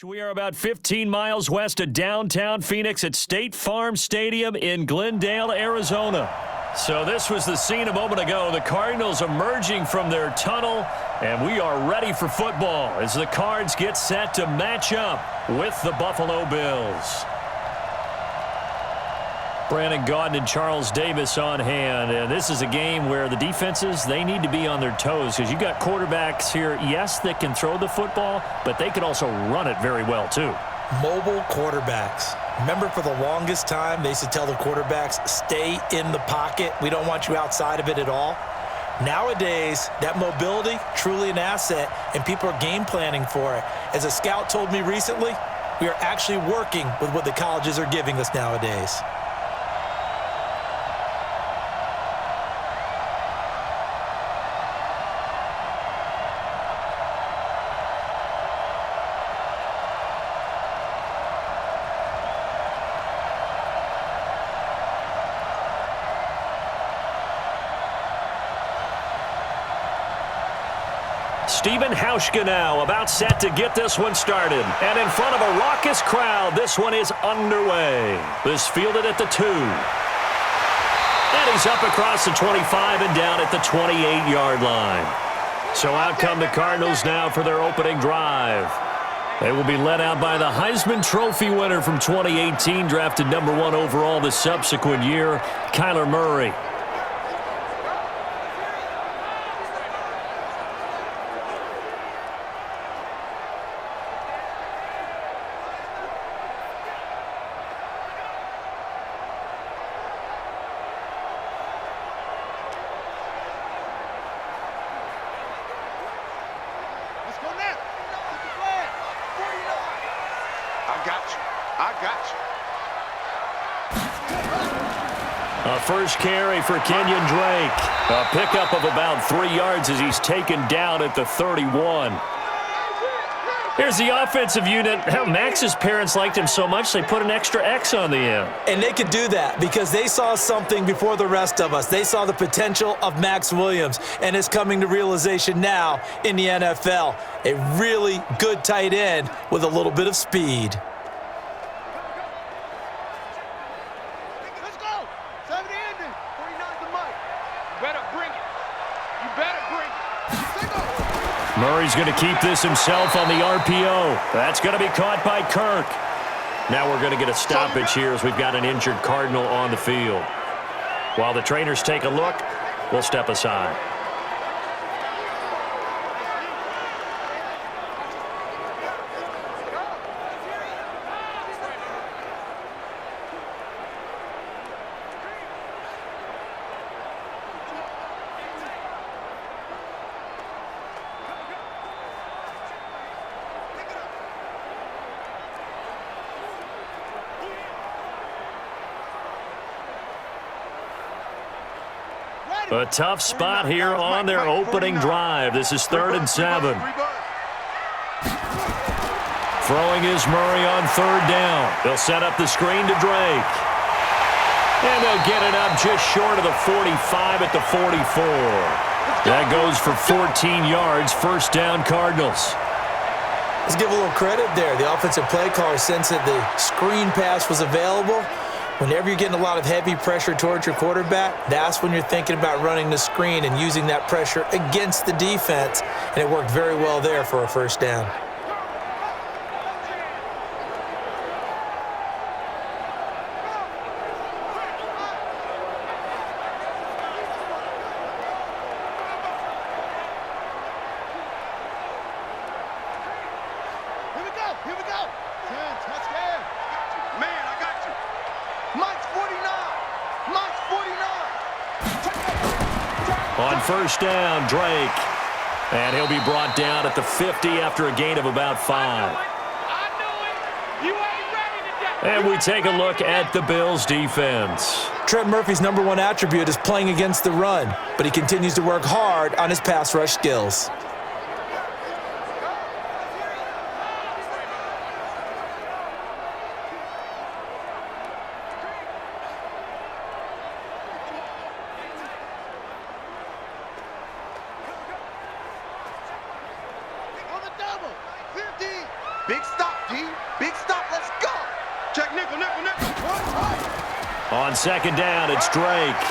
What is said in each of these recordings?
We are about 15 miles west of downtown Phoenix at State Farm Stadium in Glendale, Arizona. So this was the scene a moment ago. The Cardinals emerging from their tunnel, and we are ready for football as the Cards get set to match up with the Buffalo Bills. Brandon Gaudin and Charles Davis on hand, and this is a game where the defenses, they need to be on their toes because you've got quarterbacks here, yes, that can throw the football, but they can also run it very well too. Mobile quarterbacks. Remember, for the longest time, they used to tell the quarterbacks, stay in the pocket. We don't want you outside of it at all. Nowadays, that mobility, truly an asset, and people are game planning for it. As a scout told me recently, we are actually working with what the colleges are giving us nowadays. Stephen Hauschka now about set to get this one started. And in front of a raucous crowd, this one is underway. This fielded at the 2. And he's up across the 25 and down at the 28-yard line. So out come the Cardinals now for their opening drive. They will be led out by the Heisman Trophy winner from 2018, drafted number 1 overall the subsequent year, Kyler Murray. A first carry for Kenyon Drake. A pickup of about 3 yards as he's taken down at the 31. Here's the offensive unit. How Max's parents liked him so much they put an extra X on the end. And they could do that because they saw something before the rest of us. They saw the potential of Max Williams, and it's coming to realization now in the NFL. A really good tight end with a little bit of speed. Murray's going to keep this himself on the RPO. That's going to be caught by Kirk. Now we're going to get a stoppage here as we've got an injured Cardinal on the field. While the trainers take a look, we'll step aside. A tough spot here on their opening drive. This is 3rd and 7. Throwing is Murray on 3rd down. They'll set up the screen to Drake. And they'll get it up just short of the 45 at the 44. That goes for 14 yards. First down, Cardinals. Let's give a little credit there. The offensive play caller sensed that the screen pass was available. Whenever you're getting a lot of heavy pressure towards your quarterback, that's when you're thinking about running the screen and using that pressure against the defense. And it worked very well there for a first down. Here we go. 10, touchdown. Man, I got you. Mike's 49. Mike's 49. On first down, Drake. And he'll be brought down at the 50 after a gain of about 5. I knew it. You ain't ready today. And we take a look at the Bills' defense. Trent Murphy's #1 attribute is playing against the run, but he continues to work hard on his pass rush skills. On the double. 50. Big stop. D. Big stop. Let's go. Check nickel, nickel, nickel. On second down, it's Drake.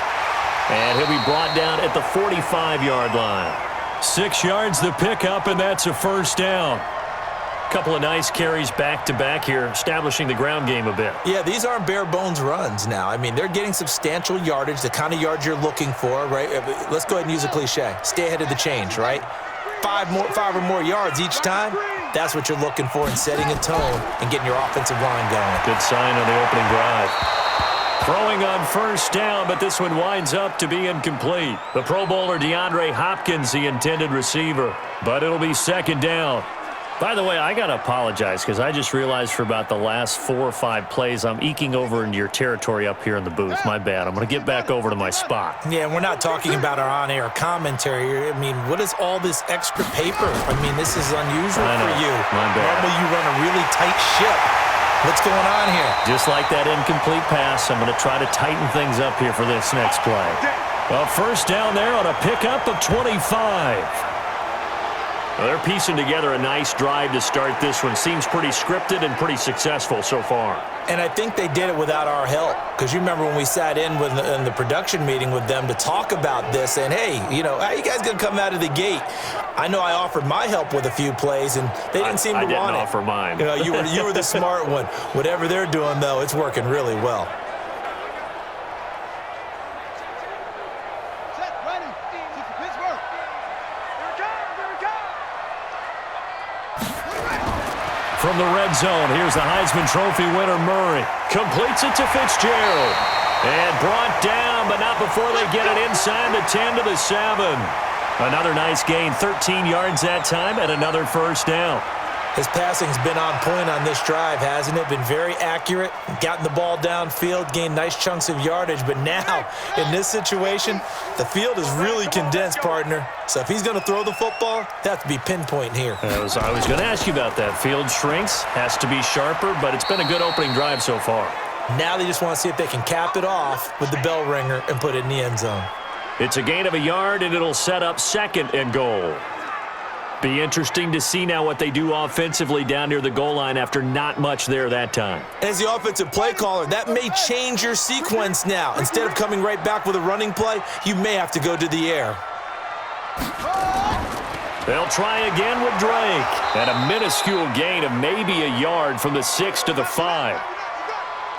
And he'll be brought down at the 45-yard line. 6 yards the pickup, and that's a first down. Couple of nice carries back-to-back here, establishing the ground game a bit. Yeah, these aren't bare-bones runs now. I mean, they're getting substantial yardage, the kind of yards you're looking for, right? Let's go ahead and use a cliche. Stay ahead of the change, right? 5 or more yards each time, that's what you're looking for in setting a tone and getting your offensive line going. Good sign on the opening drive. Throwing on first down, but this one winds up to be incomplete. The Pro Bowler DeAndre Hopkins, the intended receiver, but it'll be second down. By the way, I got to apologize because I just realized for about the last 4 or 5 plays, I'm eking over into your territory up here in the booth. My bad. I'm going to get back over to my spot. Yeah, we're not talking about our on-air commentary. I mean, what is all this extra paper? I mean, this is unusual for you. My bad. Normally you run a really tight ship. What's going on here? Just like that incomplete pass, I'm going to try to tighten things up here for this next play. Well, first down there on a pickup of 25. Well, they're piecing together a nice drive to start this one. Seems pretty scripted and pretty successful so far. And I think they did it without our help. Because you remember when we sat in the production meeting with them to talk about this, and hey, you know, how you guys going to come out of the gate? I know I offered my help with a few plays, and they didn't seem to want it. I didn't offer mine. You know, you were the smart one. Whatever they're doing, though, it's working really well. From the red zone, here's the Heisman Trophy winner, Murray. Completes it to Fitzgerald. And brought down, but not before they get it inside the 10 to the 7. Another nice gain, 13 yards that time, and another first down. His passing's been on point on this drive, hasn't it? Been very accurate, gotten the ball downfield, gained nice chunks of yardage. But now, in this situation, the field is really condensed, partner. So if he's going to throw the football, they have to be pinpoint here. I was going to ask you about that. Field shrinks, has to be sharper, but it's been a good opening drive so far. Now they just want to see if they can cap it off with the bell ringer and put it in the end zone. It's a gain of a yard, and it'll set up second and goal. Be interesting to see now what they do offensively down near the goal line after not much there that time. As the offensive play caller, that may change your sequence now. Instead of coming right back with a running play, you may have to go to the air. They'll try again with Drake. And a minuscule gain of maybe a yard from the 6 to the 5.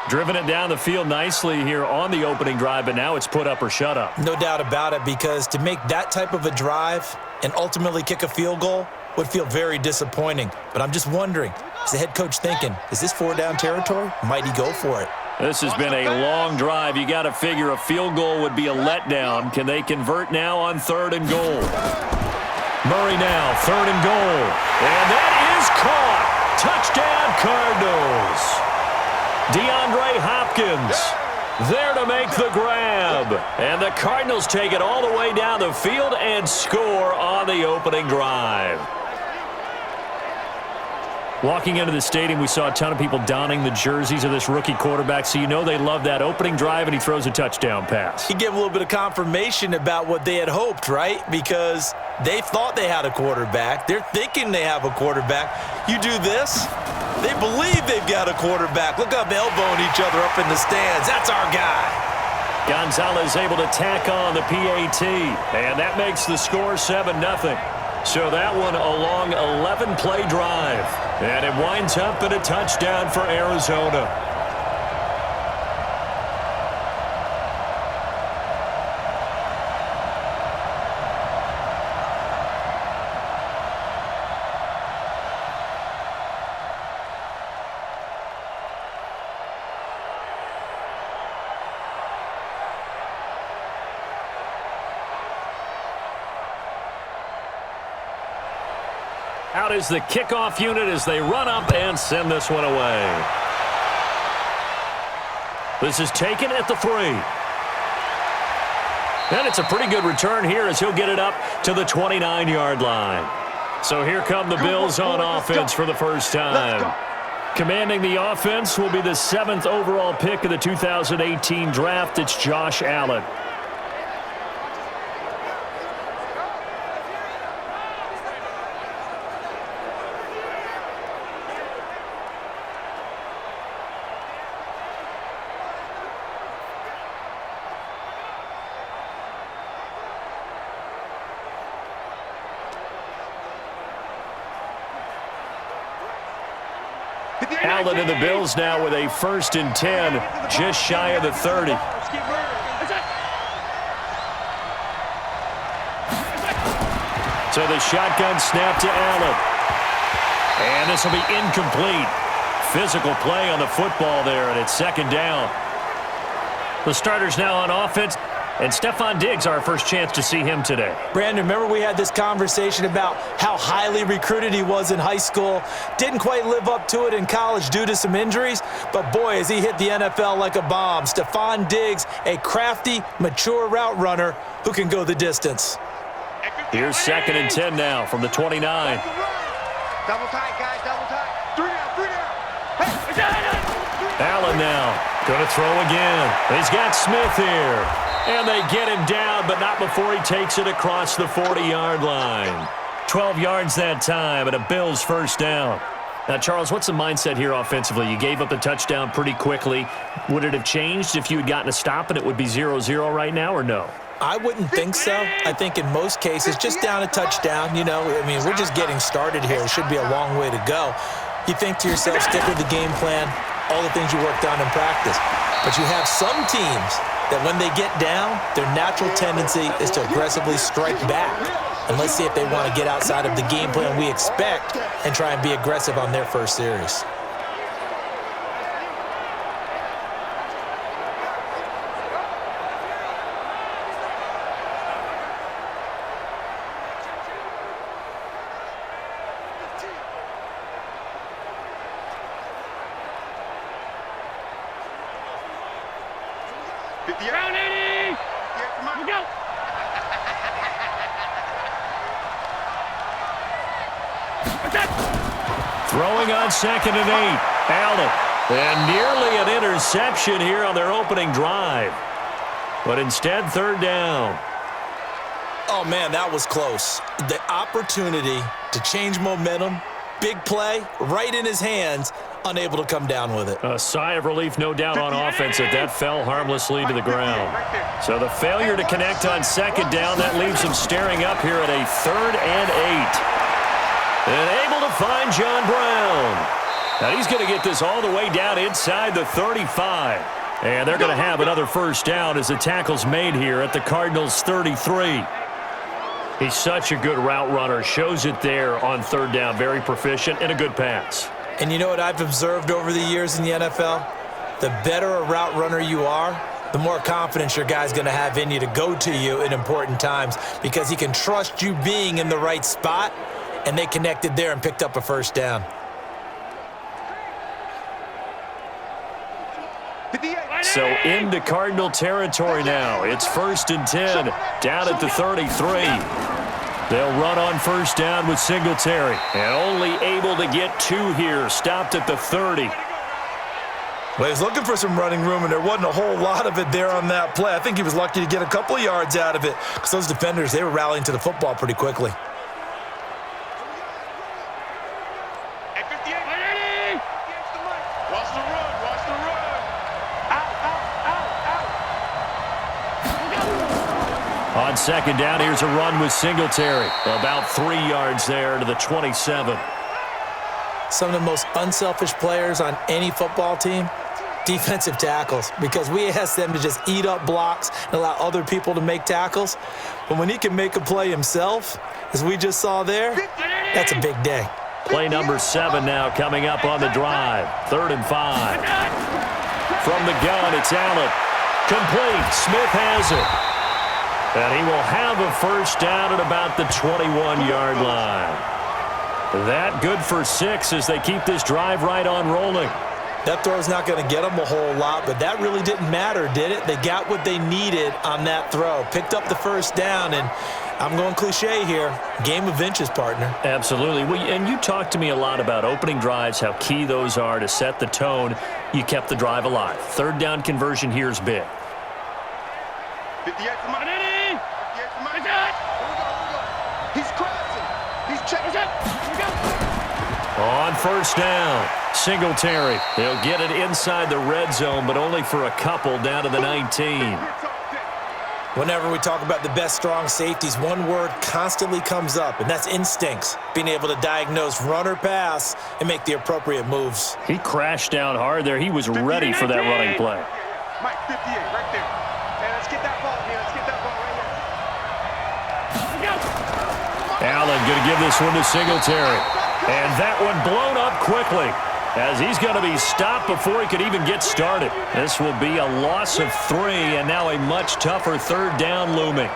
Driven it down the field nicely here on the opening drive, but now it's put up or shut up. No doubt about it, because to make that type of a drive and ultimately kick a field goal would feel very disappointing. But I'm just wondering, is the head coach thinking, is this 4-down territory? Might he go for it? This has been a long drive. You got to figure a field goal would be a letdown. Can they convert now on 3rd and goal? Murray now, 3rd and goal. And that is caught. Touchdown, Cardinals. DeAndre Hopkins there to make the grab. And the Cardinals take it all the way down the field and score on the opening drive. Walking into the stadium, we saw a ton of people donning the jerseys of this rookie quarterback, so you know they love that opening drive, and he throws a touchdown pass. He gave a little bit of confirmation about what they had hoped, right? Because they thought they had a quarterback. They're thinking they have a quarterback. You do this, they believe they've got a quarterback. Look up, elbowing each other up in the stands. That's our guy. Gonzalez able to tack on the PAT, and that makes the score 7-0. So that one a long 11-play drive, and it winds up in a touchdown for Arizona. Out is the kickoff unit as they run up and send this one away. This is taken at the 3. And it's a pretty good return here as he'll get it up to the 29-yard line. So here come the Bills on offense for the first time. Commanding the offense will be the 7th overall pick of the 2018 draft. It's Josh Allen. Allen and the Bills now with a 1st and 10, just shy of the 30. So the shotgun snap to Allen. And this will be incomplete. Physical play on the football there, and it's 2nd down. The starters now on offense, and Stephon Diggs, our first chance to see him today. Brandon, remember we had this conversation about how highly recruited he was in high school. Didn't quite live up to it in college due to some injuries, but boy, has he hit the NFL like a bomb. Stephon Diggs, a crafty, mature route runner who can go the distance. Here's 2nd and 10 now from the 29. Double tight, guys, double tight. 3 down, 3 down. Allen now going to throw again. He's got Smith here. And they get him down, but not before he takes it across the 40-yard line. 12 yards that time, and a Bills 1st down. Now, Charles, what's the mindset here offensively? You gave up the touchdown pretty quickly. Would it have changed if you had gotten a stop and it would be 0-0 right now, or no? I wouldn't think so. I think in most cases, just down a touchdown, you know, I mean, we're just getting started here. It should be a long way to go. You think to yourself, stick with the game plan, all the things you worked on in practice. But you have some teams that when they get down, their natural tendency is to aggressively strike back. And let's see if they want to get outside of the game plan we expect and try and be aggressive on their first series. Round 80! Here we go! Throwing on 2nd and 8. Allen. And nearly an interception here on their opening drive. But instead, 3rd down. Oh, man, that was close. The opportunity to change momentum, big play, right in his hands, unable to come down with it. A sigh of relief, no doubt, on offense that that fell harmlessly to the ground. So the failure to connect on 2nd down, that leaves him staring up here at a 3rd and 8. And able to find John Brown. Now he's going to get this all the way down inside the 35. And they're going to have another 1st down as the tackle's made here at the Cardinals' 33. He's such a good route runner. Shows it there on 3rd down. Very proficient and a good pass. And you know what I've observed over the years in the NFL? The better a route runner you are, the more confidence your guy's going to have in you to go to you in important times because he can trust you being in the right spot, and they connected there and picked up a 1st down. So into Cardinal territory now. It's 1st and 10 down at the 33. They'll run on 1st down with Singletary. And only able to get 2 here. Stopped at the 30. Well, he was looking for some running room, and there wasn't a whole lot of it there on that play. I think he was lucky to get a couple of yards out of it because those defenders, they were rallying to the football pretty quickly. Watch the run, watch the run. On 2nd down, here's a run with Singletary. About 3 yards there to the 27. Some of the most unselfish players on any football team, defensive tackles, because we ask them to just eat up blocks and allow other people to make tackles. But when he can make a play himself, as we just saw there, that's a big day. Play number 7 now coming up on the drive. 3rd and 5. From the gun, it's Allen. Complete. Smith has it. And he will have a 1st down at about the 21-yard line. That good for 6 as they keep this drive right on rolling. That throw's not going to get them a whole lot, but that really didn't matter, did it? They got what they needed on that throw. Picked up the 1st down, and I'm going cliche here. Game of inches, partner. Absolutely. Well, and you talked to me a lot about opening drives, how key those are to set the tone. You kept the drive alive. 3rd down conversion here is big. 58 for money. 58 for money. He's crossing. He's checking. On 1st down, Singletary. He'll get it inside the red zone, but only for a couple down to the 19. Whenever we talk about the best strong safeties, one word constantly comes up, and that's instincts. Being able to diagnose run or pass and make the appropriate moves. He crashed down hard there. He was ready for that running play. Mike, 58, right there. Man, let's get that ball here. Let's get that ball right here. Allen going to give this one to Singletary. And that one blown up quickly, as he's going to be stopped before he could even get started. This will be a loss of 3, and now a much tougher third down looming.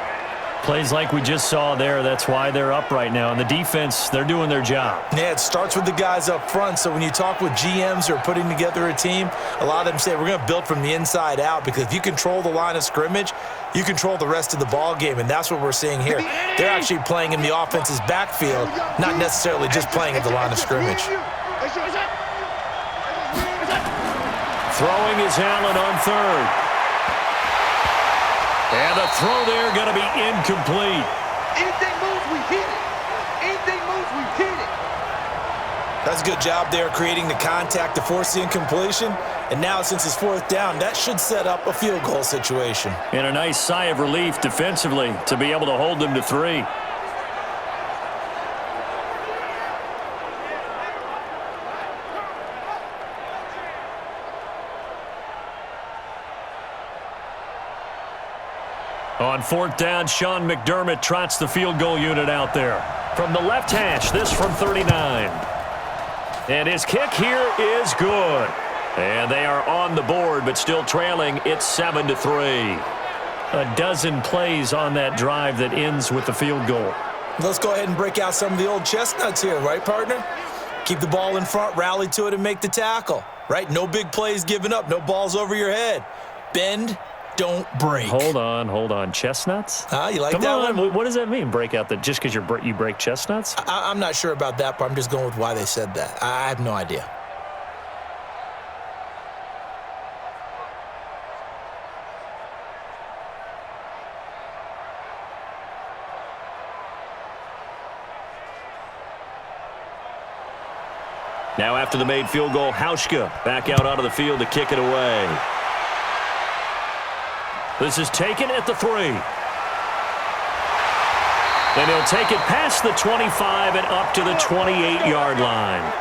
Plays like we just saw there, that's why they're up right now. And the defense, they're doing their job. Yeah, it starts with the guys up front. So when you talk with GMs who are putting together a team, a lot of them say we're going to build from the inside out, because if you control the line of scrimmage, you control the rest of the ball game, and that's what we're seeing here. They're actually playing in the offense's backfield, not necessarily just playing at the line of scrimmage. Throwing is Allen on third. And the throw there going to be incomplete. Anything moves, we hit it. Anything moves, we hit it. That's a good job there creating the contact to force the incompletion. And now, since it's 4th down, that should set up a field goal situation. And a nice sigh of relief defensively to be able to hold them to 3. On 4th down, Sean McDermott trots the field goal unit out there. From the left hash, this from 39. And his kick here is good. And they are on the board, but still trailing. It's 7-3. A dozen plays on that drive that ends with the field goal. Let's go ahead and break out some of the old chestnuts here, right, partner? Keep the ball in front, rally to it, and make the tackle, right? No big plays given up, no balls over your head. Bend, don't break. Hold on. Chestnuts? You like Come that on. one? What does that mean, break out? Just because you break chestnuts? I'm not sure about that, but I'm just going with why they said that. I have no idea. Now after the made field goal, Hauschka back out onto the field to kick it away. This is taken at the 3. And he'll take it past the 25 and up to the 28-yard line.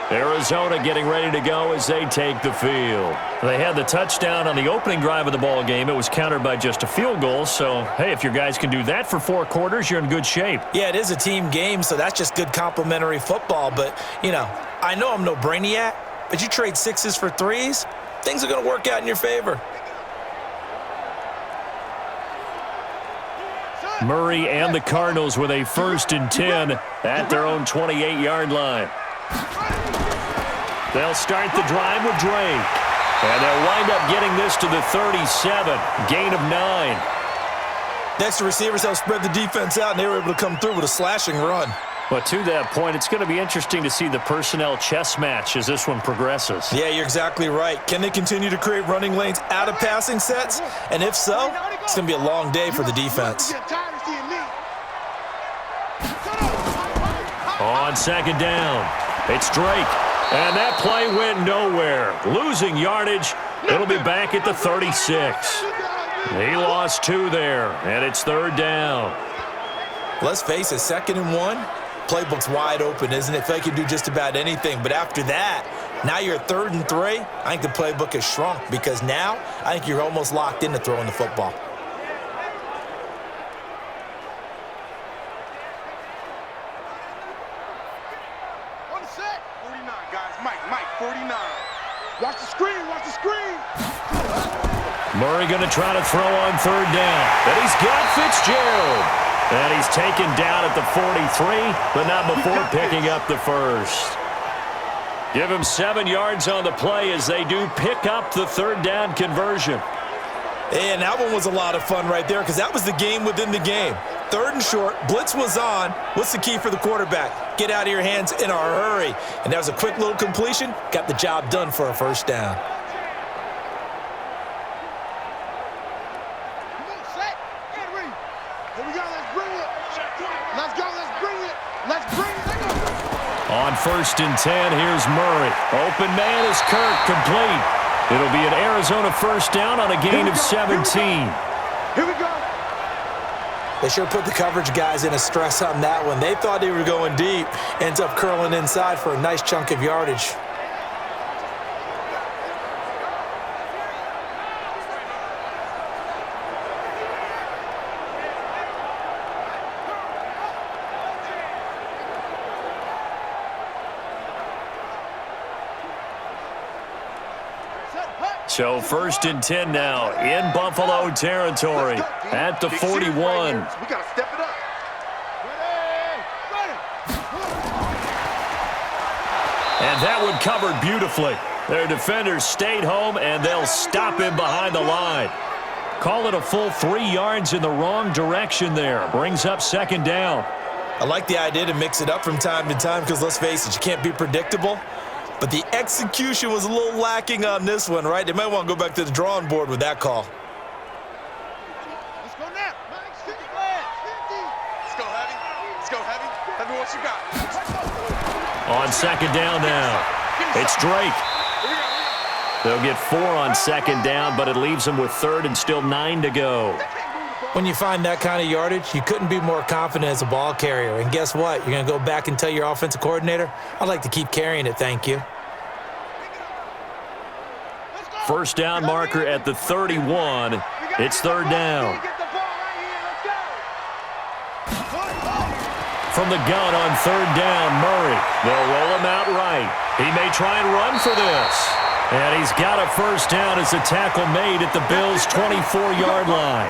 Arizona getting ready to go as they take the field. They had the touchdown on the opening drive of the ball game. It was countered by just a field goal. So, hey, if your guys can do that for 4 quarters, you're in good shape. Yeah, it is a team game, so that's just good complimentary football. But, I know I'm no brainiac, but you trade 6s for 3s, things are going to work out in your favor. Murray and the Cardinals with a 1st and 10 at their own 28-yard line. They'll start the drive with Drake. And they'll wind up getting this to the 37. Gain of 9. Next, the receivers have spread the defense out, and they were able to come through with a slashing run. But to that point, it's going to be interesting to see the personnel chess match as this one progresses. Yeah, you're exactly right. Can they continue to create running lanes out of passing sets? And if so, it's going to be a long day for the defense. On 2nd down, it's Drake. And that play went nowhere. Losing yardage. It'll be back at the 36. He lost 2 there, and it's 3rd down. Let's face it, 2nd and 1. Playbook's wide open, isn't it? They can do just about anything. But after that, now you're 3rd and 3. I think the playbook has shrunk, because now I think you're almost locked into throwing the football. On the set. 49, guys. Mike, 49. Watch the screen, watch the screen. Murray going to try to throw on 3rd down. And he's got Fitzgerald. And he's taken down at the 43, but not before picking up the 1st. Give him 7 yards on the play as they do pick up the 3rd down conversion. And that one was a lot of fun right there, because that was the game within the game. 3rd and short, blitz was on. What's the key for the quarterback? Get out of your hands in a hurry. And that was a quick little completion. Got the job done for a 1st down. On 1st and 10, here's Murray. Open man is Kirk, complete. It'll be an Arizona first down on a gain of 17. Here we go. They sure put the coverage guys in a stress on that one. They thought they were going deep. Ends up curling inside for a nice chunk of yardage. So 1st and 10 now in Buffalo territory at the 41. We got to step it up. And that one covered beautifully. Their defenders stayed home, and they'll stop him behind the line. Call it a full 3 yards in the wrong direction there. Brings up 2nd down. I like the idea to mix it up from time to time because, let's face it, you can't be predictable. But the execution was a little lacking on this one, right? They might want to go back to the drawing board with that call. Let's go now. Let's go heavy. Let's go heavy. Heavy what you got. On 2nd down now, it's Drake. They'll get 4 on 2nd down, but it leaves them with 3rd and still 9 to go. When you find that kind of yardage, you couldn't be more confident as a ball carrier. And guess what? You're going to go back and tell your offensive coordinator, I'd like to keep carrying it, thank you. First down marker at the 31. It's 3rd down. From the gun on 3rd down, Murray. They'll roll him out right. He may try and run for this. And he's got a first down as the tackle made at the Bills' 24-yard line.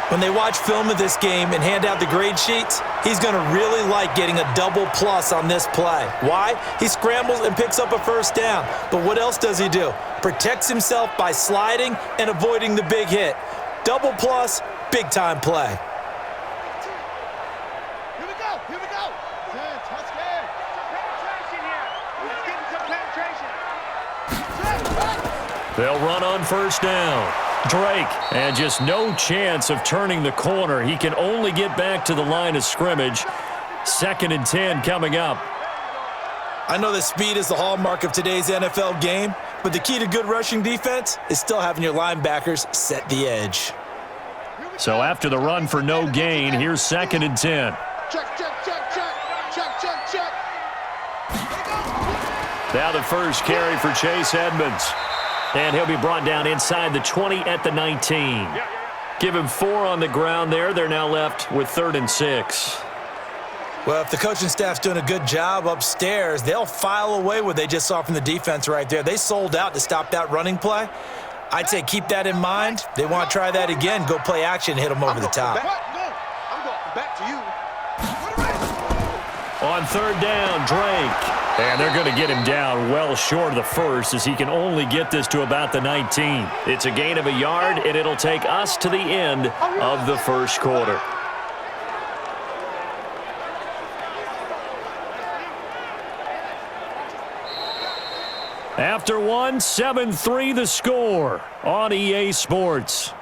When they watch film of this game and hand out the grade sheets, he's going to really like getting a double plus on this play. Why? He scrambles and picks up a first down. But what else does he do? Protects himself by sliding and avoiding the big hit. Double plus, big-time play. Here we go. Here we go. Touchdown. Penetration here. Let's get some penetration. They'll run on first down. Drake, and just no chance of turning the corner. He can only get back to the line of scrimmage. 2nd and 10 coming up. I know that speed is the hallmark of today's NFL game, but the key to good rushing defense is still having your linebackers set the edge. So after the run for no gain, here's 2nd and 10. Check, check, check, check. Check, check, check. Now the first carry for Chase Edmonds. And he'll be brought down inside the 20 at the 19. Give him 4 on the ground there. They're now left with 3rd and 6. Well, if the coaching staff's doing a good job upstairs, they'll file away what they just saw from the defense right there. They sold out to stop that running play. I'd say keep that in mind. They want to try that again. Go play action, hit them over the top. I'm going back to you. On 3rd down, Drake. And they're going to get him down well short of the first as he can only get this to about the 19. It's a gain of a yard, and it'll take us to the end of the first quarter. After one, 7-3 the score on EA Sports.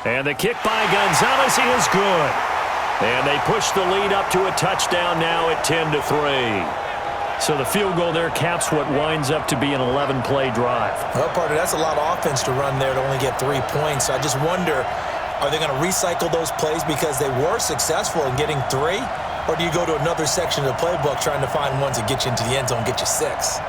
And the kick by Gonzalez is good. And they push the lead up to a touchdown now at 10-3. So the field goal there caps what winds up to be an 11-play drive. Well, partner, that's a lot of offense to run there to only get 3 points. So I just wonder, are they going to recycle those plays because they were successful in getting 3? Or do you go to another section of the playbook trying to find ones that get you into the end zone and get you 6?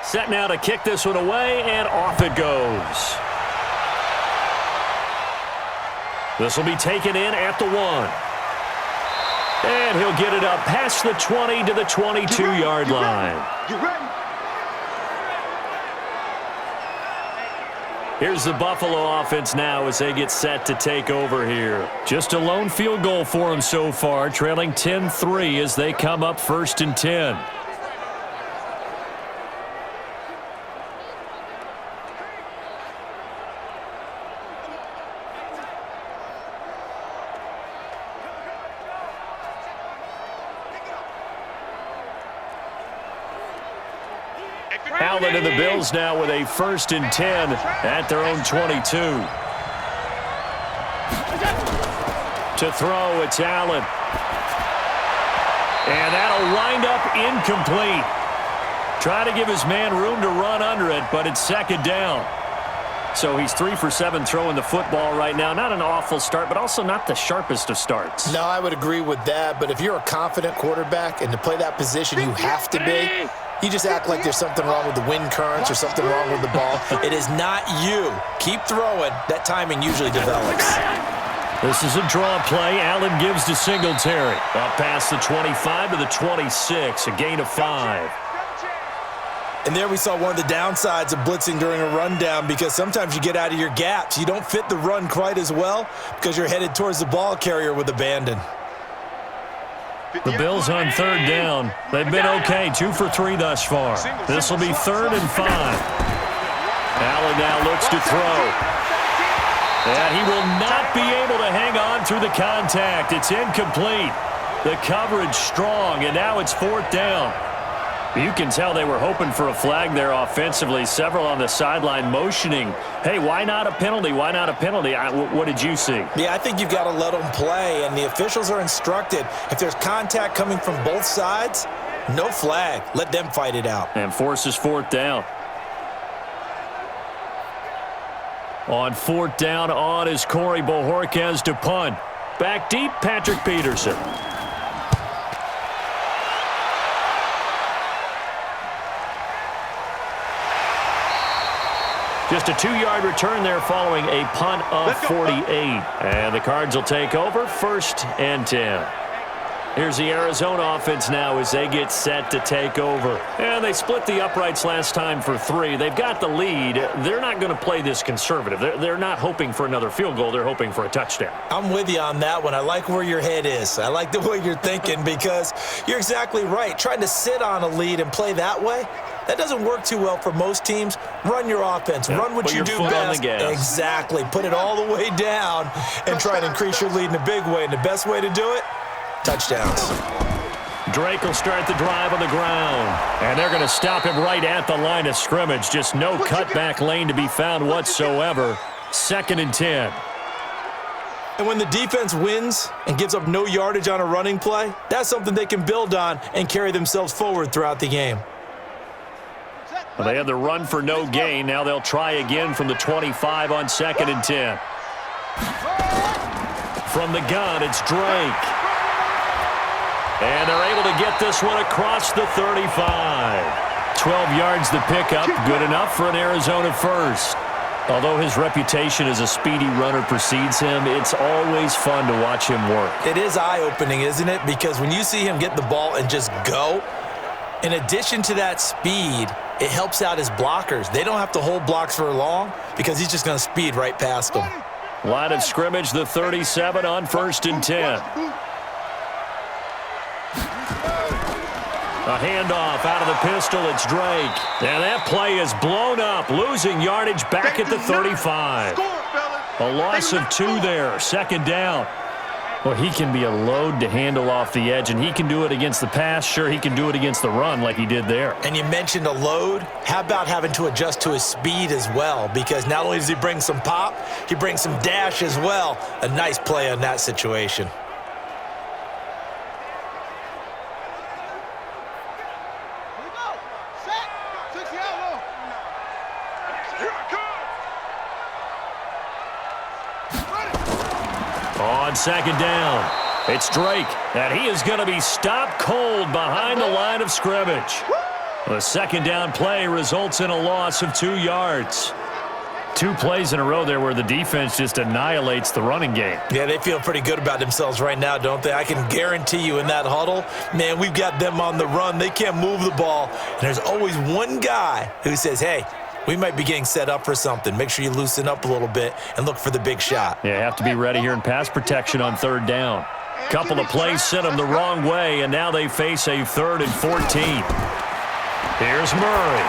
Set now to kick this one away, and off it goes. This will be taken in at the 1. And he'll get it up past the 20 to the 22-yard line. You ready? Here's the Buffalo offense now as they get set to take over here. Just a lone field goal for them so far, trailing 10-3 as they come up 1st and 10. Allen and the Bills now with a 1st and 10 at their own 22. To throw, it's Allen. And that'll wind up incomplete. Try to give his man room to run under it, but it's 2nd down. So he's 3 for 7 throwing the football right now. Not an awful start, but also not the sharpest of starts. No, I would agree with that, but if you're a confident quarterback and to play that position, you have to be. You just act like there's something wrong with the wind currents or something wrong with the ball. It is not you. Keep throwing. That timing usually develops. This is a draw play. Allen gives to Singletary. Up past the 25 to the 26, a gain of 5. And there we saw one of the downsides of blitzing during a rundown, because sometimes you get out of your gaps. You don't fit the run quite as well because you're headed towards the ball carrier with abandon. The Bills on 3rd down. They've been okay, 2 for 3 thus far. This will be 3rd and 5. Allen now looks to throw. And he will not be able to hang on through the contact. It's incomplete. The coverage strong, and now it's 4th down. You can tell they were hoping for a flag there offensively. Several on the sideline motioning, hey, why not a penalty? Why not a penalty? What did you see? Yeah, I think you've got to let them play, and the officials are instructed. If there's contact coming from both sides, no flag. Let them fight it out. And forces 4th down. On 4th down, on is Corey Bojorquez to punt. Back deep, Patrick Peterson. Just a 2-yard return there following a punt of 48. And the Cards will take over 1st and 10. Here's the Arizona offense now as they get set to take over. And they split the uprights last time for 3. They've got the lead. They're not going to play this conservative. They're not hoping for another field goal. They're hoping for a touchdown. I'm with you on that one. I like where your head is. I like the way you're thinking, because you're exactly right. Trying to sit on a lead and play that way, that doesn't work too well for most teams. Run your offense. Yeah, run what you do best. Exactly. Put it all the way down and try to increase your lead in a big way. And the best way to do it, touchdowns. Drake will start the drive on the ground. And they're going to stop him right at the line of scrimmage. Just no cutback lane to be found whatsoever. 2nd and 10. And when the defense wins and gives up no yardage on a running play, that's something they can build on and carry themselves forward throughout the game. Well, they had the run for no gain. Now they'll try again from the 25 on 2nd and 10. From the gun, it's Drake. And they're able to get this one across the 35. 12 yards to pick up. Good enough for an Arizona first. Although his reputation as a speedy runner precedes him, it's always fun to watch him work. It is eye-opening, isn't it? Because when you see him get the ball and just go, in addition to that speed, it helps out his blockers. They don't have to hold blocks for long because he's just going to speed right past them. Line of scrimmage, the 37 on 1st and 10. A handoff out of the pistol. It's Drake. And that play is blown up, losing yardage back at the 35. A loss of 2 there, 2nd down. Well, he can be a load to handle off the edge, and he can do it against the pass. Sure, he can do it against the run like he did there. And you mentioned a load. How about having to adjust to his speed as well? Because not only does he bring some pop, he brings some dash as well. A nice play on that situation. On 2nd down, it's Drake, and he is going to be stopped cold behind the line of scrimmage. The 2nd down play results in a loss of 2 yards. 2 plays in a row there where the defense just annihilates the running game. Yeah, they feel pretty good about themselves right now, don't they? I can guarantee you in that huddle, man, we've got them on the run. They can't move the ball. And there's always one guy who says, hey, We might be getting set up for something. Make sure you loosen up a little bit and look for the big shot. Yeah, have to be ready here in pass protection on third down. Couple of plays sent them the wrong way, and now they face a 3rd and 14. Here's Murray.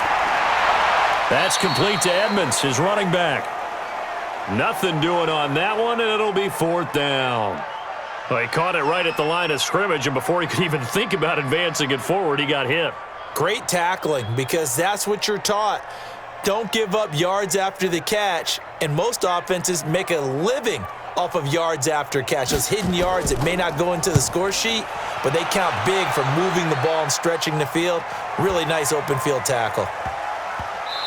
That's complete to Edmonds, his running back. Nothing doing on that one, and it'll be 4th down. Well, he caught it right at the line of scrimmage, and before he could even think about advancing it forward, he got hit. Great tackling, because that's what you're taught. Don't give up yards after the catch, and most offenses make a living off of yards after catch. Those hidden yards that may not go into the score sheet, but they count big for moving the ball and stretching the field. Really nice open field tackle.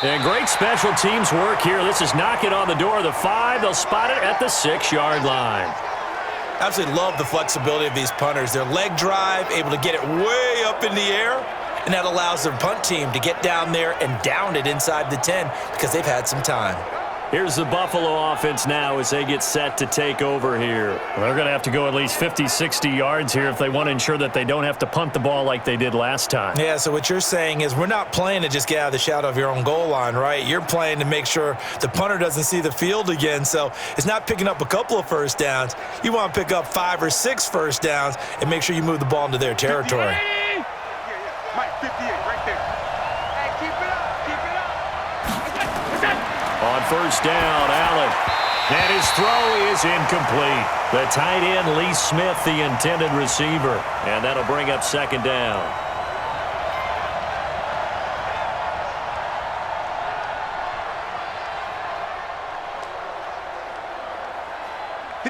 And great special teams work here. This is knocking on the door of the 5. They'll spot it at the 6-yard line. Absolutely love the flexibility of these punters. Their leg drive, able to get it way up in the air, and that allows their punt team to get down there and down it inside the 10 because they've had some time. Here's the Buffalo offense now as they get set to take over here. Well, they're going to have to go at least 50, 60 yards here if they want to ensure that they don't have to punt the ball like they did last time. Yeah, so what you're saying is we're not playing to just get out of the shadow of your own goal line, right? You're playing to make sure the punter doesn't see the field again. So it's not picking up a couple of first downs. You want to pick up 5 or 6 first downs and make sure you move the ball into their territory. Mike, 58, right there. Hey, keep it up, keep it up. On first down, Allen. And his throw is incomplete. The tight end, Lee Smith, the intended receiver. And that'll bring up 2nd down.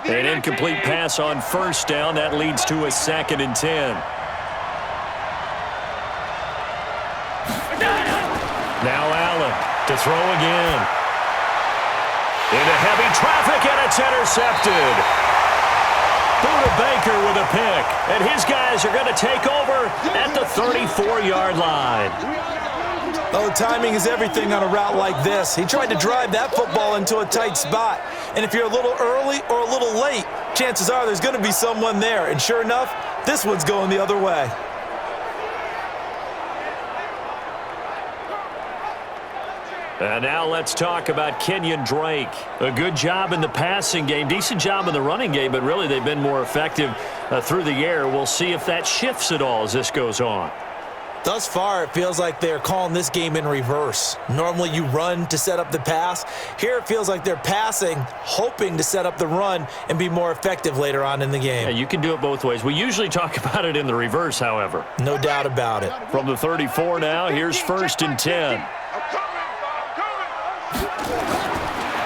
An incomplete pass on first down. That leads to a 2nd and 10. Now Allen to throw again. Into heavy traffic, and it's intercepted. Buda Baker with a pick, and his guys are going to take over at the 34-yard line. Oh, timing is everything on a route like this. He tried to drive that football into a tight spot. And if you're a little early or a little late, chances are there's going to be someone there. And sure enough, this one's going the other way. And now let's talk about Kenyon Drake. A good job in the passing game, decent job in the running game, but really they've been more effective through the air. We'll see if that shifts at all as this goes on. Thus far, it feels like they're calling this game in reverse. Normally you run to set up the pass. Here it feels like they're passing, hoping to set up the run and be more effective later on in the game. Yeah, you can do it both ways. We usually talk about it in the reverse, however. No doubt about it. From the 34 now, here's 1st and 10.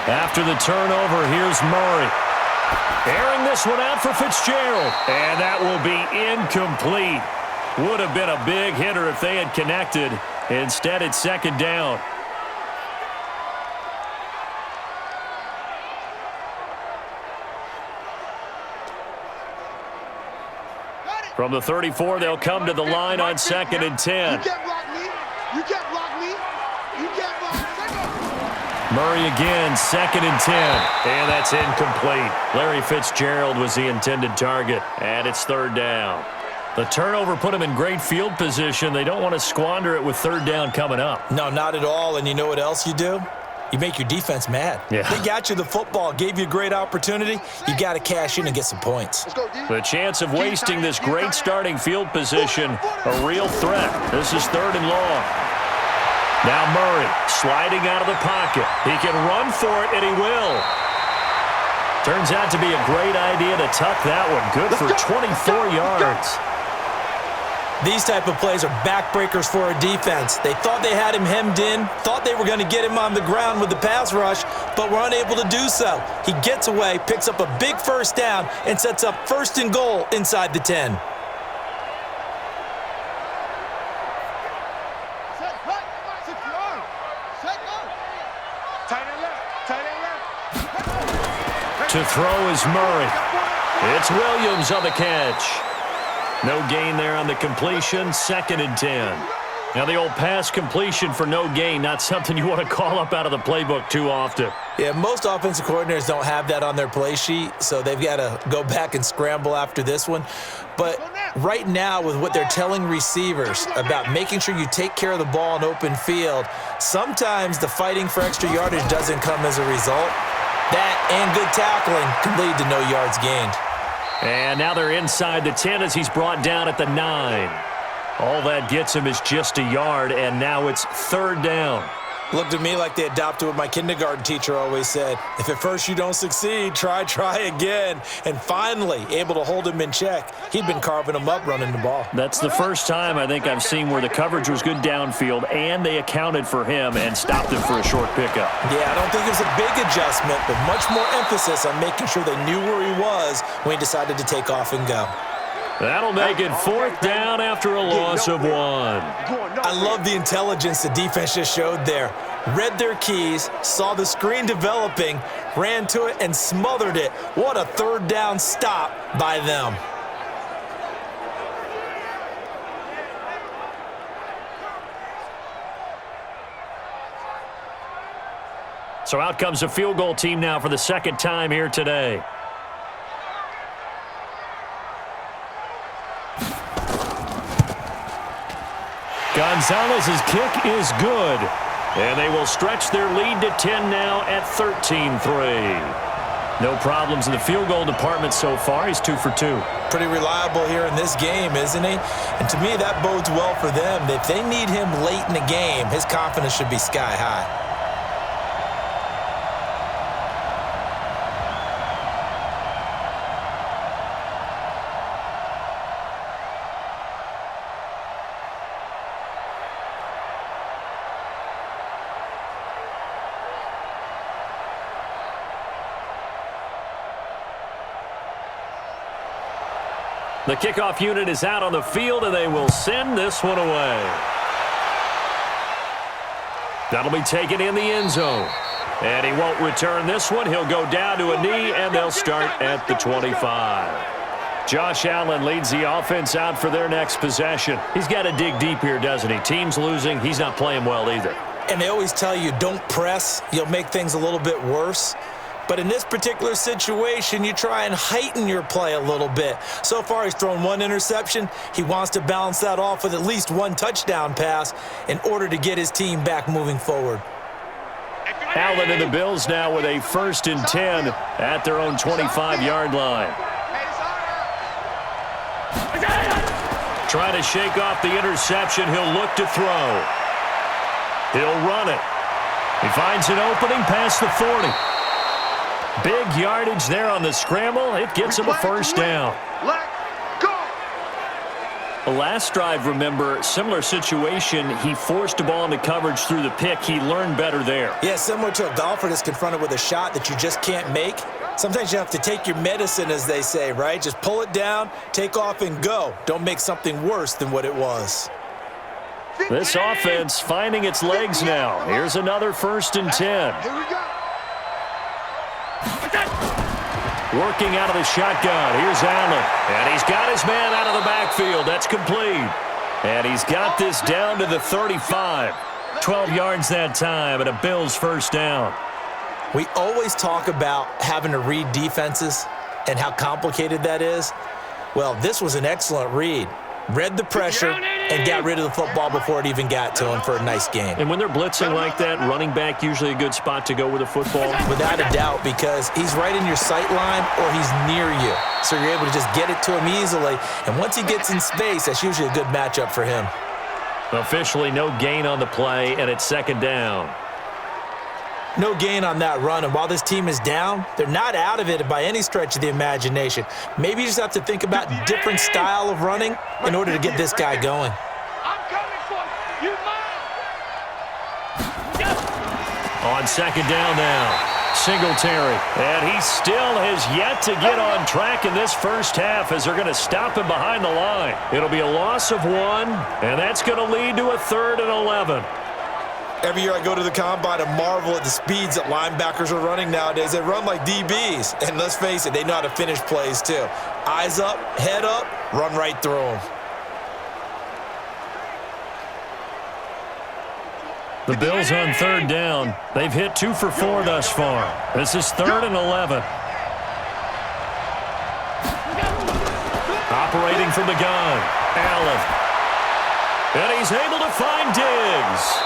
After the turnover, here's Murray. Airing this one out for Fitzgerald. And that will be incomplete. Would have been a big hitter if they had connected. Instead, it's 2nd down. From the 34, they'll come to the line on 2nd and 10. You can't block me. You can't block me. You can't block me. Murray again, 2nd and 10. And that's incomplete. Larry Fitzgerald was the intended target. And it's 3rd down. The turnover put them in great field position. They don't want to squander it with 3rd down coming up. No, not at all. And you know what else you do? You make your defense mad. Yeah. They got you the football, gave you a great opportunity. You got to cash in and get some points. The chance of wasting this great starting field position, a real threat. This is 3rd and long. Now Murray sliding out of the pocket. He can run for it, and he will. Turns out to be a great idea to tuck that one. Good for 24 yards. These type of plays are backbreakers for a defense. They thought they had him hemmed in, thought they were going to get him on the ground with the pass rush, but were unable to do so. He gets away, picks up a big first down, and sets up 1st and goal inside the 10. To throw is Murray. It's Williams on the catch. No gain there on the completion. 2nd and 10. Now the old pass completion for no gain, not something you want to call up out of the playbook too often. Yeah, most offensive coordinators don't have that on their play sheet, so they've got to go back and scramble after this one. But right now, with what they're telling receivers about making sure you take care of the ball in open field, sometimes the fighting for extra yardage doesn't come as a result. That and good tackling can lead to no yards gained. And now they're inside the 10 as he's brought down at the 9. All that gets him is just a yard, and now it's 3rd down. Looked to me like they adopted what my kindergarten teacher always said. If at first you don't succeed, try again. And finally, able to hold him in check. He'd been carving him up running the ball. That's the first time I think I've seen where the coverage was good downfield, and they accounted for him and stopped him for a short pickup. Yeah, I don't think it was a big adjustment, but much more emphasis on making sure they knew where he was when he decided to take off and go. That'll make it 4th down after a loss of 1. I love the intelligence the defense just showed there. Read their keys, saw the screen developing, ran to it, and smothered it. What a 3rd down stop by them. So out comes a field goal team now for the 2nd time here today. Gonzalez's kick is good, and they will stretch their lead to 10 now at 13-3. No problems in the field goal department so far. He's 2 for 2. Pretty reliable here in this game, isn't he? And to me, that bodes well for them. If they need him late in the game, his confidence should be sky high. The kickoff unit is out on the field, and they will send this one away. That'll be taken in the end zone. And he won't return this one. He'll go down to a knee, and they'll start at the 25. Josh Allen leads the offense out for their next possession. He's got to dig deep here, doesn't he? Team's losing. He's not playing well either. And they always tell you, don't press. You'll make things a little bit worse. But in this particular situation, you try and heighten your play a little bit. So far, he's thrown 1 interception. He wants to balance that off with at least 1 touchdown pass in order to get his team back moving forward. Allen and the Bills now with a 1st and 10 at their own 25-yard line. Trying to shake off the interception. He'll look to throw. He'll run it. He finds an opening past the 40. Big yardage there on the scramble. It gets him a 1st down. The last drive, remember, similar situation. He forced the ball into coverage through the pick. He learned better there. Yeah, similar to a golfer that's confronted with a shot that you just can't make. Sometimes you have to take your medicine, as they say, right? Just pull it down, take off, and go. Don't make something worse than what it was. This offense finding its legs now. Here's another 1st and 10. Here we go. Working out of the shotgun. Here's Allen. And he's got his man out of the backfield. That's complete. And he's got this down to the 35. 12 yards that time and a Bills 1st down. We always talk about having to read defenses and how complicated that is. Well, this was an excellent read. Read the pressure and got rid of the football before it even got to him for a nice game. And when they're blitzing like that, running back usually a good spot to go with the football. Without a doubt, because he's right in your sight line or he's near you. So you're able to just get it to him easily. And once he gets in space, that's usually a good matchup for him. Officially no gain on the play, and it's 2nd down. No gain on that run, and while this team is down, they're not out of it by any stretch of the imagination. Maybe you just have to think about a different style of running in order to get this guy going. I'm coming for you. You mine. On 2nd down now, Singletary. And he still has yet to get on track in this first half as they're going to stop him behind the line. It'll be a loss of 1, and that's going to lead to a 3rd and 11. Every year I go to the combine and marvel at the speeds that linebackers are running nowadays. They run like DBs. And let's face it, they know how to finish plays too. Eyes up, head up, run right through them. The Bills on third down. They've hit 2 for 4 thus far. This is 3rd and 11. Operating from the gun, Allen. And he's able to find Diggs.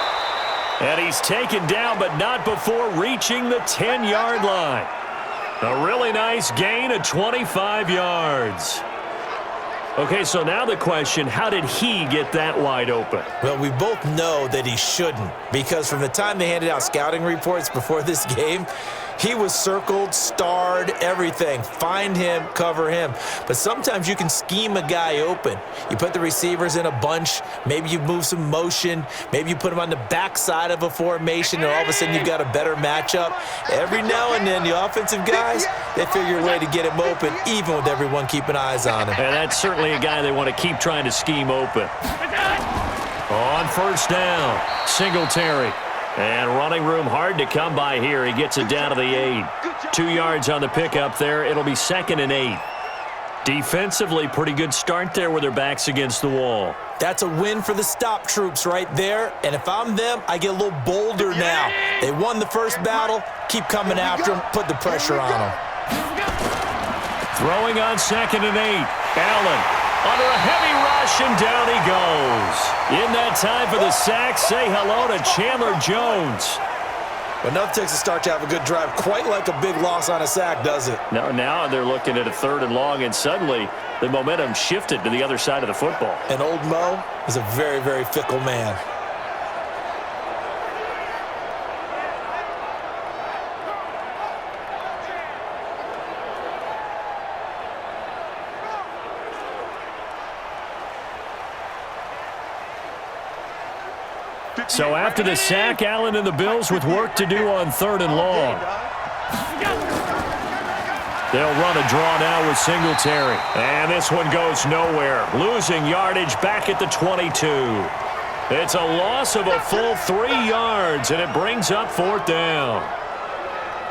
And he's taken down, but not before reaching the 10-yard line. A really nice gain of 25 yards. Okay, so now the question, how did he get that wide open? Well, we both know that he shouldn't, because from the time they handed out scouting reports before this game, he was circled, starred, everything. Find him, cover him. But sometimes you can scheme a guy open. You put the receivers in a bunch. Maybe you move some motion. Maybe you put them on the backside of a formation, and all of a sudden you've got a better matchup. Every now and then, the offensive guys, they figure a way to get him open, even with everyone keeping eyes on him. And that's certainly a guy they want to keep trying to scheme open. On first down, Singletary. And running room hard to come by here. He gets it down to the 8. 2 yards on the pickup there. It'll be 2nd and 8. Defensively, pretty good start there with their backs against the wall. That's a win for the stop troops right there. And if I'm them, I get a little bolder now. They won the first battle. Keep coming after them. Put the pressure on them. Throwing on 2nd and 8. Allen under a heavy rush, and down he goes. In that time for the sack, say hello to Chandler Jones. But nothing takes a start to have a good drive, quite like a big loss on a sack, does it? Now they're looking at a 3rd and long, and suddenly the momentum shifted to the other side of the football. And old Mo is a very, very fickle man. So after the sack, Allen and the Bills with work to do on 3rd and long. They'll run a draw now with Singletary. And this one goes nowhere. Losing yardage back at the 22. It's a loss of a full 3 yards, and it brings up 4th down.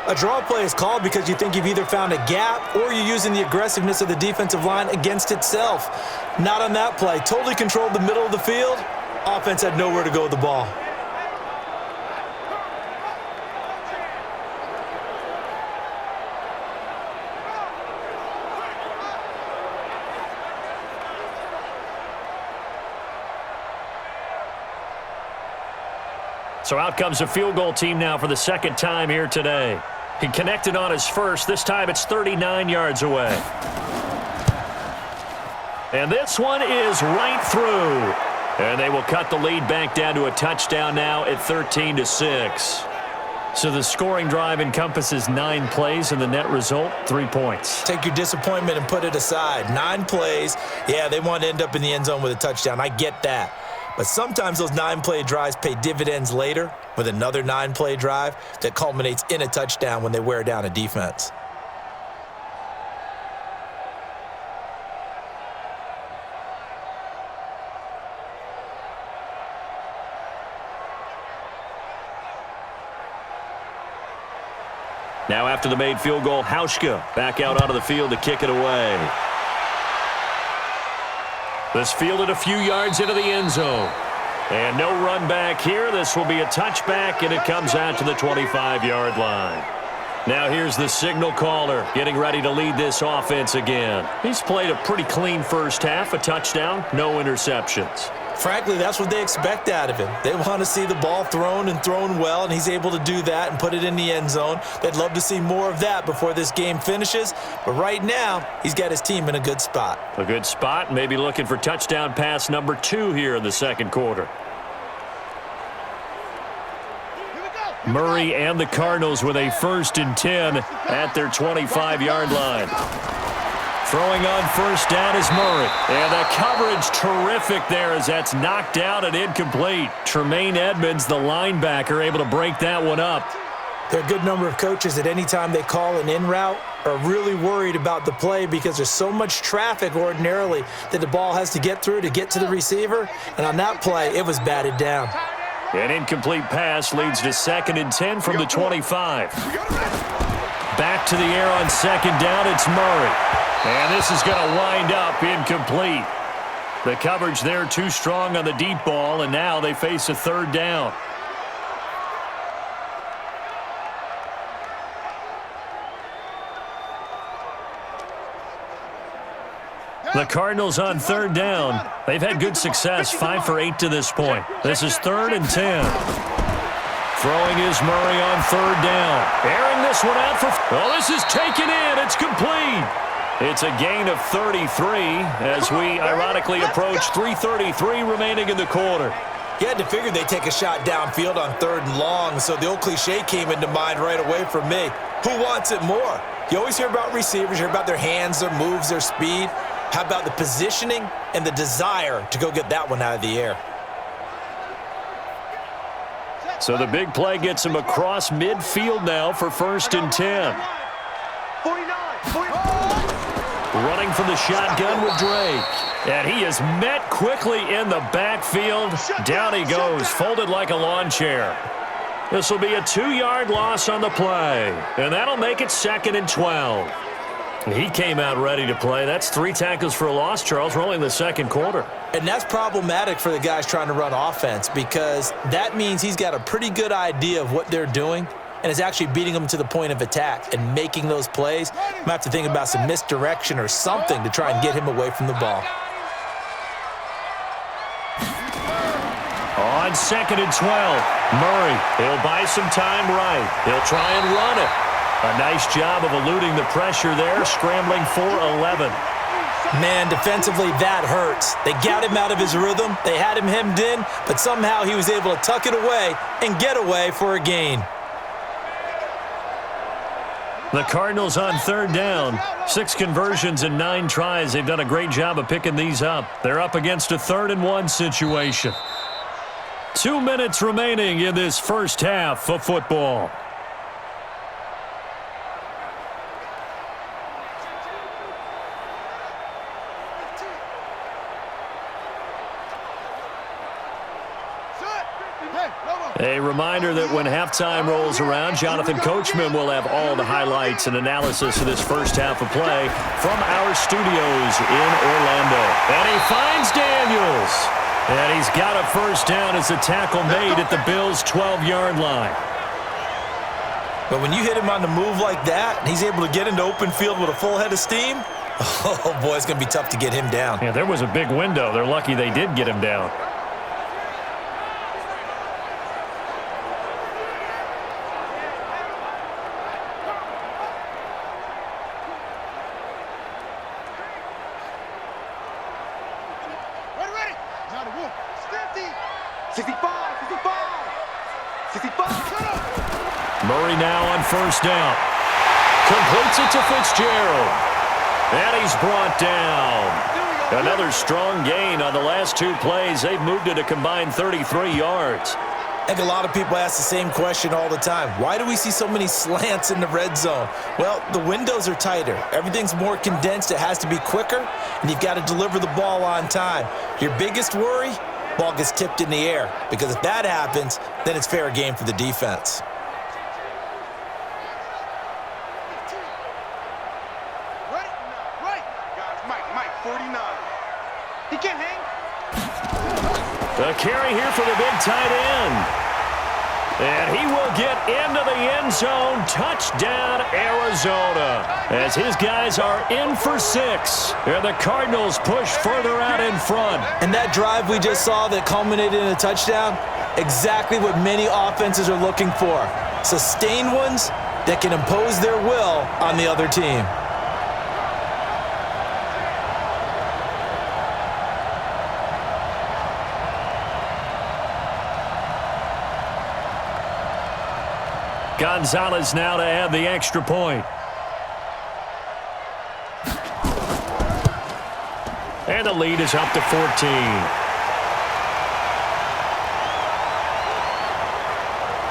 A draw play is called because you think you've either found a gap or you're using the aggressiveness of the defensive line against itself. Not on that play. Totally controlled the middle of the field. Offense had nowhere to go with the ball. So out comes a field goal team now for the 2nd time here today. He connected on his first. This time it's 39 yards away. And this one is right through. And they will cut the lead back down to a touchdown now at 13-6. So the scoring drive encompasses 9 plays, and the net result, 3 points. Take your disappointment and put it aside. 9 plays. Yeah, they want to end up in the end zone with a touchdown. I get that. But sometimes those 9-play drives pay dividends later with another 9-play drive that culminates in a touchdown when they wear down a defense. Now after the made field goal, Hauschka back out onto the field to kick it away. This fielded a few yards into the end zone. And no run back here. This will be a touchback, and it comes out to the 25-yard line. Now here's the signal caller getting ready to lead this offense again. He's played a pretty clean first half, a touchdown, no interceptions. Frankly, that's what they expect out of him. They want to see the ball thrown and thrown well, and he's able to do that and put it in the end zone. They'd love to see more of that before this game finishes. But right now, he's got his team in a good spot. A good spot, maybe looking for touchdown pass number 2 here in the 2nd quarter. Murray and the Cardinals with a 1st and 10 at their 25-yard line. Throwing on first down is Murray. And the coverage terrific there as that's knocked down and incomplete. Tremaine Edmonds, the linebacker, able to break that one up. There are a good number of coaches that any time they call an in route are really worried about the play because there's so much traffic ordinarily that the ball has to get through to get to the receiver. And on that play, it was batted down. An incomplete pass leads to 2nd and 10 from the 25. Back to the air on 2nd down, it's Murray. And this is going to wind up incomplete. The coverage there too strong on the deep ball, and now they face a 3rd down. The Cardinals on third down. They've had good success, 5 for 8 to this point. This is 3rd and 10. Throwing is Murray on third down. Airing this one out for... Oh, this is taken in. It's complete. It's a gain of 33 as we ironically approach 3:33 remaining in the quarter. You had to figure they'd take a shot downfield on 3rd and long, so the old cliche came into mind right away for me. Who wants it more? You always hear about receivers, you hear about their hands, their moves, their speed. How about the positioning and the desire to go get that one out of the air? So the big play gets him across midfield now for 1st and 10. 49. Running from the shotgun with Drake. And he is met quickly in the backfield. Down he goes, folded like a lawn chair. This will be a 2-yard loss on the play. And that'll make it 2nd and 12. He came out ready to play. That's 3 tackles for a loss, Charles. We're only in the 2nd quarter. And that's problematic for the guys trying to run offense because that means he's got a pretty good idea of what they're doing and is actually beating them to the point of attack and making those plays. I'm going to have to think about some misdirection or something to try and get him away from the ball. On 2nd and 12, Murray, he'll buy some time right. He'll try and run it. A nice job of eluding the pressure there, scrambling for 11. Man, defensively, that hurts. They got him out of his rhythm. They had him hemmed in, but somehow he was able to tuck it away and get away for a gain. The Cardinals on third down. 6 conversions and 9 tries. They've done a great job of picking these up. They're up against a 3rd and 1 situation. 2 minutes remaining in this first half of football. A reminder that when halftime rolls around, Jonathan Coachman will have all the highlights and analysis of this first half of play from our studios in Orlando. And he finds Daniels. And he's got a first down as the tackle made at the Bills' 12-yard line. But when you hit him on the move like that, and he's able to get into open field with a full head of steam, oh, boy, it's going to be tough to get him down. Yeah, there was a big window. They're lucky they did get him down. Murray now on first down. Completes it to Fitzgerald. And he's brought down. Another strong gain on the last 2 plays. They've moved it a combined 33 yards. I think a lot of people ask the same question all the time. Why do we see so many slants in the red zone? Well, the windows are tighter. Everything's more condensed. It has to be quicker, and you've got to deliver the ball on time. Your biggest worry? Ball gets tipped in the air, because if that happens, then it's fair game for the defense. Mike, 49. He can't hang. The carry here for the big tight end. And he will get into the end zone. Touchdown, Arizona. As his guys are in for 6. And the Cardinals push further out in front. And that drive we just saw that culminated in a touchdown, exactly what many offenses are looking for. Sustained ones that can impose their will on the other team. Gonzalez now to add the extra point. And the lead is up to 14.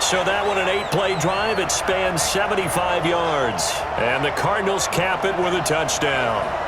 So that one, an 8-play drive. It spans 75 yards. And the Cardinals cap it with a touchdown.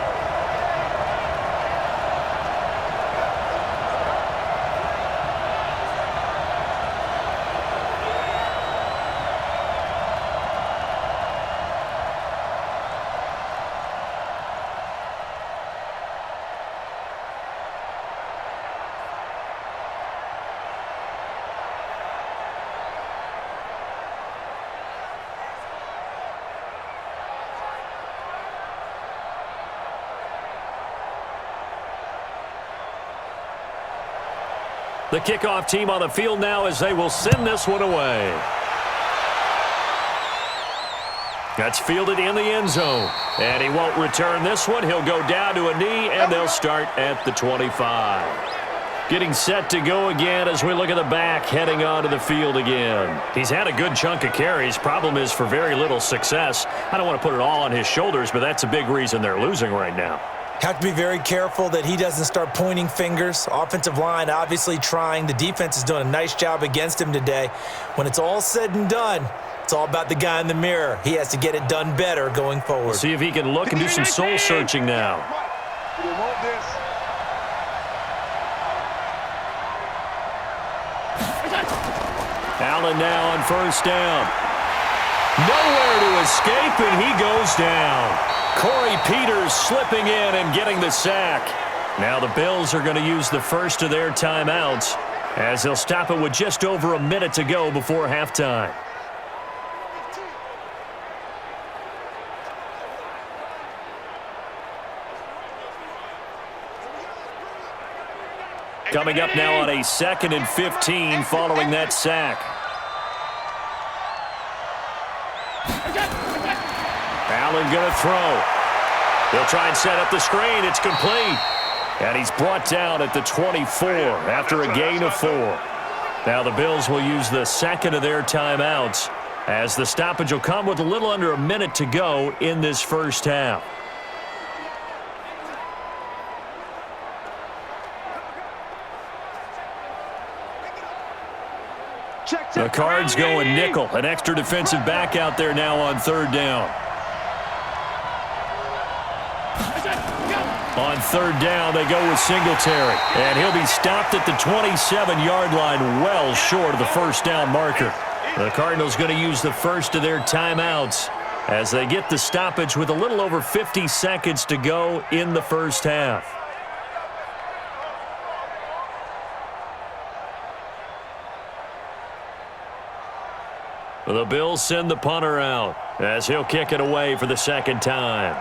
The kickoff team on the field now as they will send this one away. That's fielded in the end zone. And he won't return this one. He'll go down to a knee, and they'll start at the 25. Getting set to go again as we look at the back heading onto the field again. He's had a good chunk of carries. Problem is for very little success. I don't want to put it all on his shoulders, but that's a big reason they're losing right now. Have to be very careful that he doesn't start pointing fingers. Offensive line obviously trying. The defense is doing a nice job against him today. When it's all said and done, it's all about the guy in the mirror. He has to get it done better going forward. We'll see if he can look and do some soul searching now. We want this. Allen now on first down. Nowhere to escape, and he goes down. Corey Peters slipping in and getting the sack. Now the Bills are going to use the first of their timeouts as they'll stop it with just over a minute to go before halftime. Coming up now on a 2nd and 15 following that sack. Allen going to throw. They'll try and set up the screen. It's complete. And he's brought down at the 24 after a gain of 4. Now the Bills will use the second of their timeouts as the stoppage will come with a little under a minute to go in this first half. The Cards going nickel. An extra defensive back out there now on third down. On third down, they go with Singletary. And he'll be stopped at the 27-yard line, well short of the first down marker. The Cardinals going to use the first of their timeouts as they get the stoppage with a little over 50 seconds to go in the first half. The Bills send the punter out as he'll kick it away for the second time.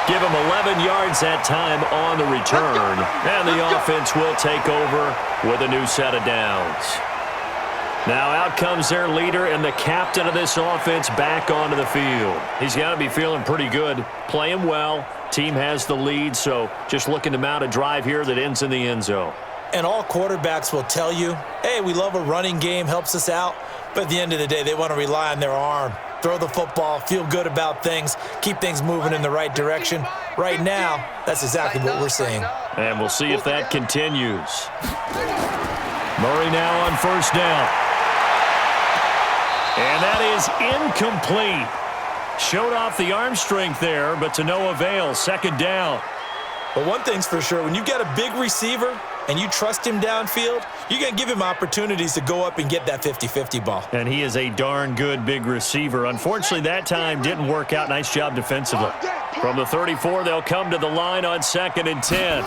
Give him 11 yards that time on the return, and the offense will take over with a new set of downs. Now out comes their leader and the captain of this offense back onto the field. He's got to be feeling pretty good, playing well. Team has the lead, so just looking to mount a drive here that ends in the end zone. And all quarterbacks will tell you, hey, we love a running game, helps us out. But at the end of the day, they want to rely on their arm. Throw the football, feel good about things, keep things moving in the right direction. Right now, that's exactly what we're seeing. And we'll see if that continues. Murray now on first down. And that is incomplete. Showed off the arm strength there, but to no avail. Second down. But one thing's for sure, when you've got a big receiver and you trust him downfield, you're going to give him opportunities to go up and get that 50-50 ball. And he is a darn good big receiver. Unfortunately, that time didn't work out. Nice job defensively. From the 34, they'll come to the line on 2nd and 10.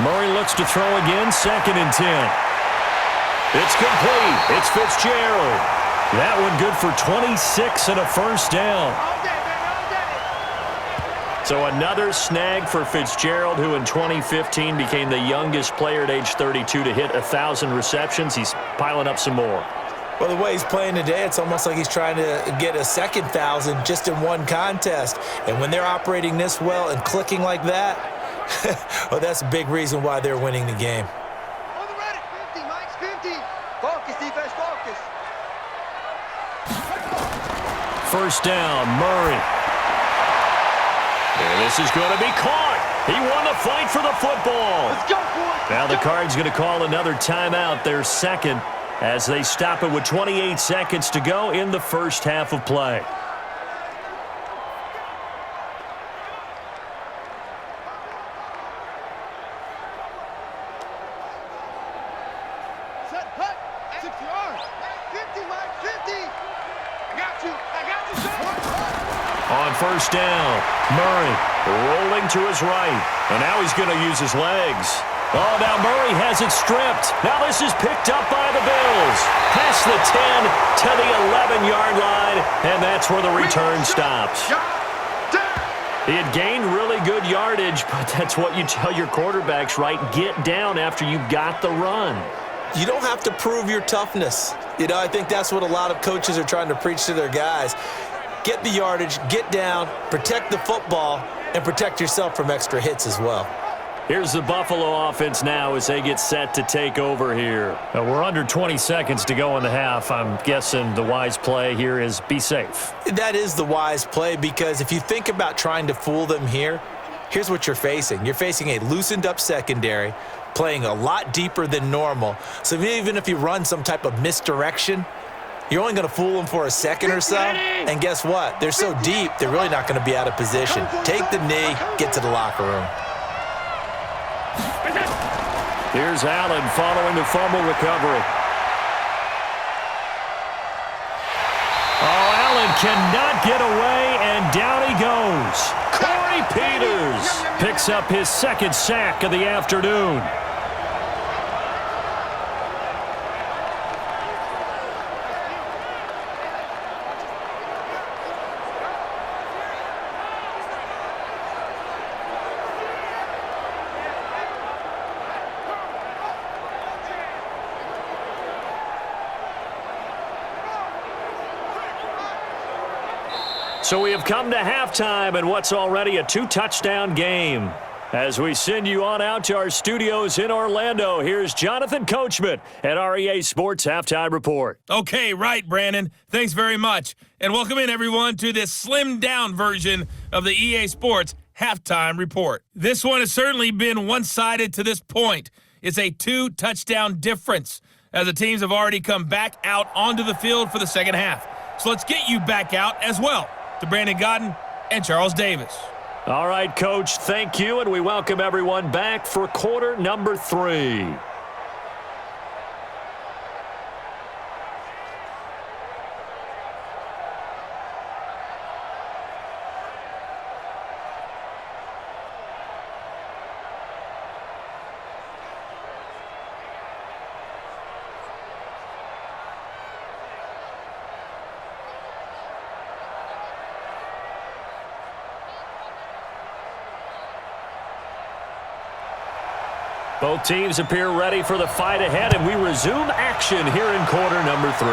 Murray looks to throw again, 2nd and 10. It's complete. It's Fitzgerald. That one good for 26 and a first down. So another snag for Fitzgerald, who in 2015 became the youngest player at age 32 to hit 1,000 receptions. He's piling up some more. Well, the way he's playing today, it's almost like he's trying to get a second 1,000 just in one contest. And when they're operating this well and clicking like that, well, that's a big reason why they're winning the game. On the ready. 50, Mike's 50. Focus, defense, focus. First down, Murray. And this is going to be caught. He won the fight for the football. Let's go, boys. Now the Cards going to call another timeout, their second, as they stop it with 28 seconds to go in the first half of play. Set, hut. 6 yards. 50, Mike, 50. I got you, sir. On first down, Murray rolling to his right. And now he's going to use his legs. Oh, now Murray has it stripped. Now this is picked up by the Bills. Past the 10 to the 11-yard line. And that's where the return stops. He had gained really good yardage, but that's what you tell your quarterbacks, right? Get down after you got the run. You don't have to prove your toughness. I think that's what a lot of coaches are trying to preach to their guys. Get the yardage, get down, protect the football, and protect yourself from extra hits as well. Here's the Buffalo offense now as they get set to take over here. We're under 20 seconds to go in the half. I'm guessing the wise play here is be safe. That is the wise play, because if you think about trying to fool them here, here's what you're facing. You're facing a loosened up secondary, playing a lot deeper than normal. So even if you run some type of misdirection, you're only going to fool them for a second or so. And guess what? They're so deep, they're really not going to be out of position. Take the knee, get to the locker room. Here's Allen following the fumble recovery. Oh, Allen cannot get away, and down he goes. Corey Peters picks up his second sack of the afternoon. So we have come to halftime in what's already a 2-touchdown game. As we send you on out to our studios in Orlando, here's Jonathan Coachman at REA Sports Halftime Report. Okay, right, Brandon. Thanks very much. And welcome in, everyone, to this slimmed-down version of the EA Sports Halftime Report. This one has certainly been one-sided to this point. It's a 2-touchdown difference, as the teams have already come back out onto the field for the second half. So let's get you back out as well. To Brandon Godden and Charles Davis. All right, Coach, thank you, and we welcome everyone back for quarter number 3. Both teams appear ready for the fight ahead, and we resume action here in quarter number 3.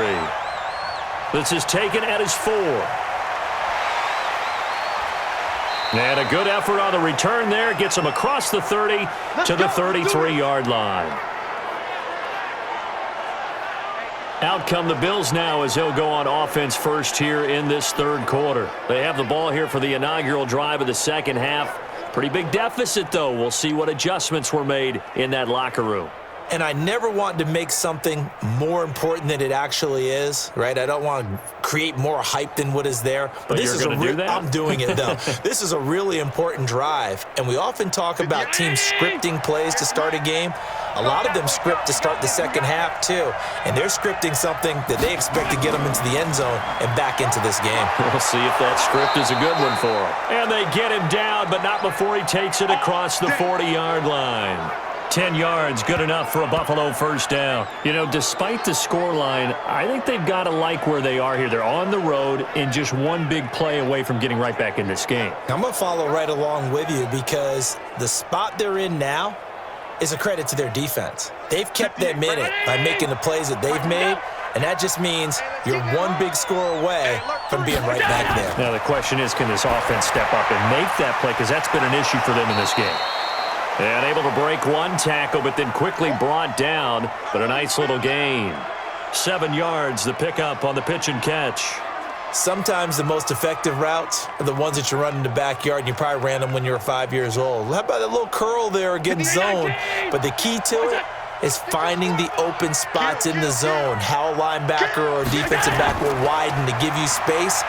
This is taken at his 4. And a good effort on the return there. Gets him across the 30 to the 33-yard line. Out come the Bills now as they'll go on offense first here in this third quarter. They have the ball here for the inaugural drive of the second half. Pretty big deficit, though. We'll see what adjustments were made in that locker room. And I never want to make something more important than it actually is, right? I don't want to create more hype than what is there. But this is going to do that? I'm doing it, though. This is a really important drive. And we often talk about teams scripting plays to start a game. A lot of them script to start the second half, too. And they're scripting something that they expect to get them into the end zone and back into this game. We'll see if that script is a good one for them. And they get him down, but not before he takes it across the 40-yard line. 10 yards, good enough for a Buffalo first down. You know, despite the scoreline, I think they've got to like where they are here. They're on the road and just one big play away from getting right back in this game. I'm going to follow right along with you because the spot they're in now is a credit to their defense. They've kept them in it by making the plays that they've made, and that just means you're one big score away from being right back there. Now, the question is, can this offense step up and make that play? Because that's been an issue for them in this game. And able to break one tackle, but then quickly brought down, but a nice little gain. 7 yards, the pickup on the pitch and catch. Sometimes the most effective routes are the ones that you run in the backyard, and you probably ran them when you were 5 years old. How about that little curl there against zone? But the key to it is finding the open spots in the zone. How a linebacker or a defensive back will widen to give you space.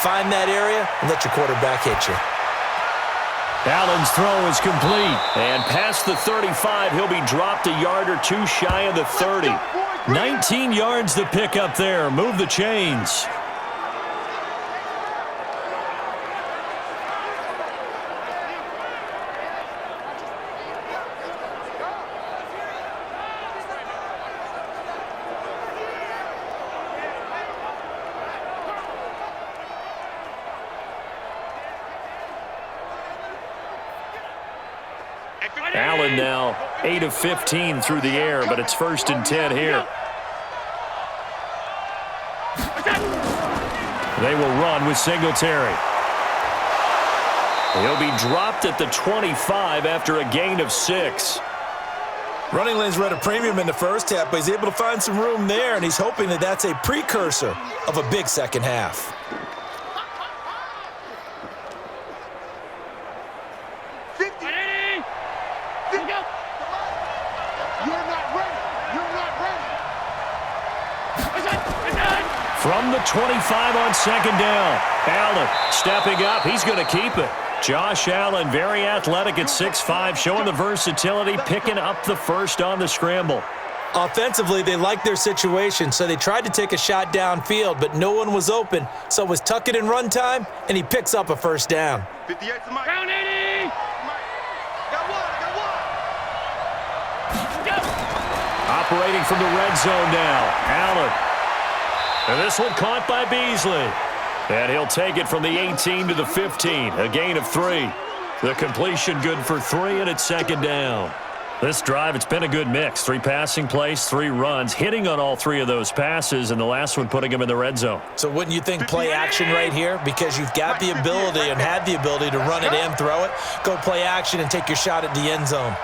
Find that area and let your quarterback hit you. Allen's throw is complete. And past the 35, he'll be dropped a yard or two shy of the 30. 19 yards the pickup there. Move the chains. Allen now 8 of 15 through the air, but it's 1st and 10 here. They will run with Singletary. He'll be dropped at the 25 after a gain of 6. Running lanes were at a premium in the first half, but he's able to find some room there, and he's hoping that that's a precursor of a big second half. From the 25 on 2nd down. Allen stepping up. He's going to keep it. Josh Allen, very athletic at 6'5", showing the versatility, picking up the first on the scramble. Offensively, they liked their situation, so they tried to take a shot downfield, but no one was open. So it was tuck it and run time, and he picks up a 1st down. 58 to Mike. Down 80. Got one. Operating from the red zone now. Allen. And this one caught by Beasley. And he'll take it from the 18 to the 15. A gain of 3. The completion good for 3, and it's 2nd down. This drive, it's been a good mix. 3 passing plays, 3 runs, hitting on all 3 of those passes, and the last one putting him in the red zone. So wouldn't you think play action right here? Because you've got the ability and had the ability to run it and throw it. Go play action and take your shot at the end zone.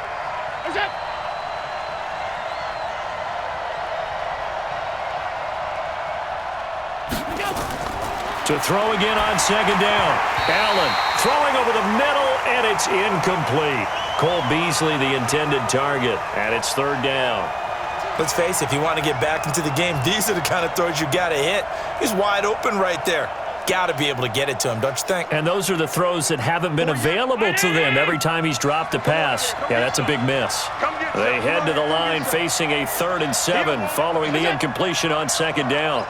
To throw again on 2nd down. Allen throwing over the middle, and it's incomplete. Cole Beasley, the intended target, and it's 3rd down. Let's face it, if you want to get back into the game, these are the kind of throws you got to hit. He's wide open right there. Got to be able to get it to him, don't you think? And those are the throws that haven't been available to them every time he's dropped a pass. Yeah, that's a big miss. They head to the line facing a 3rd and 7 following the incompletion on 2nd down.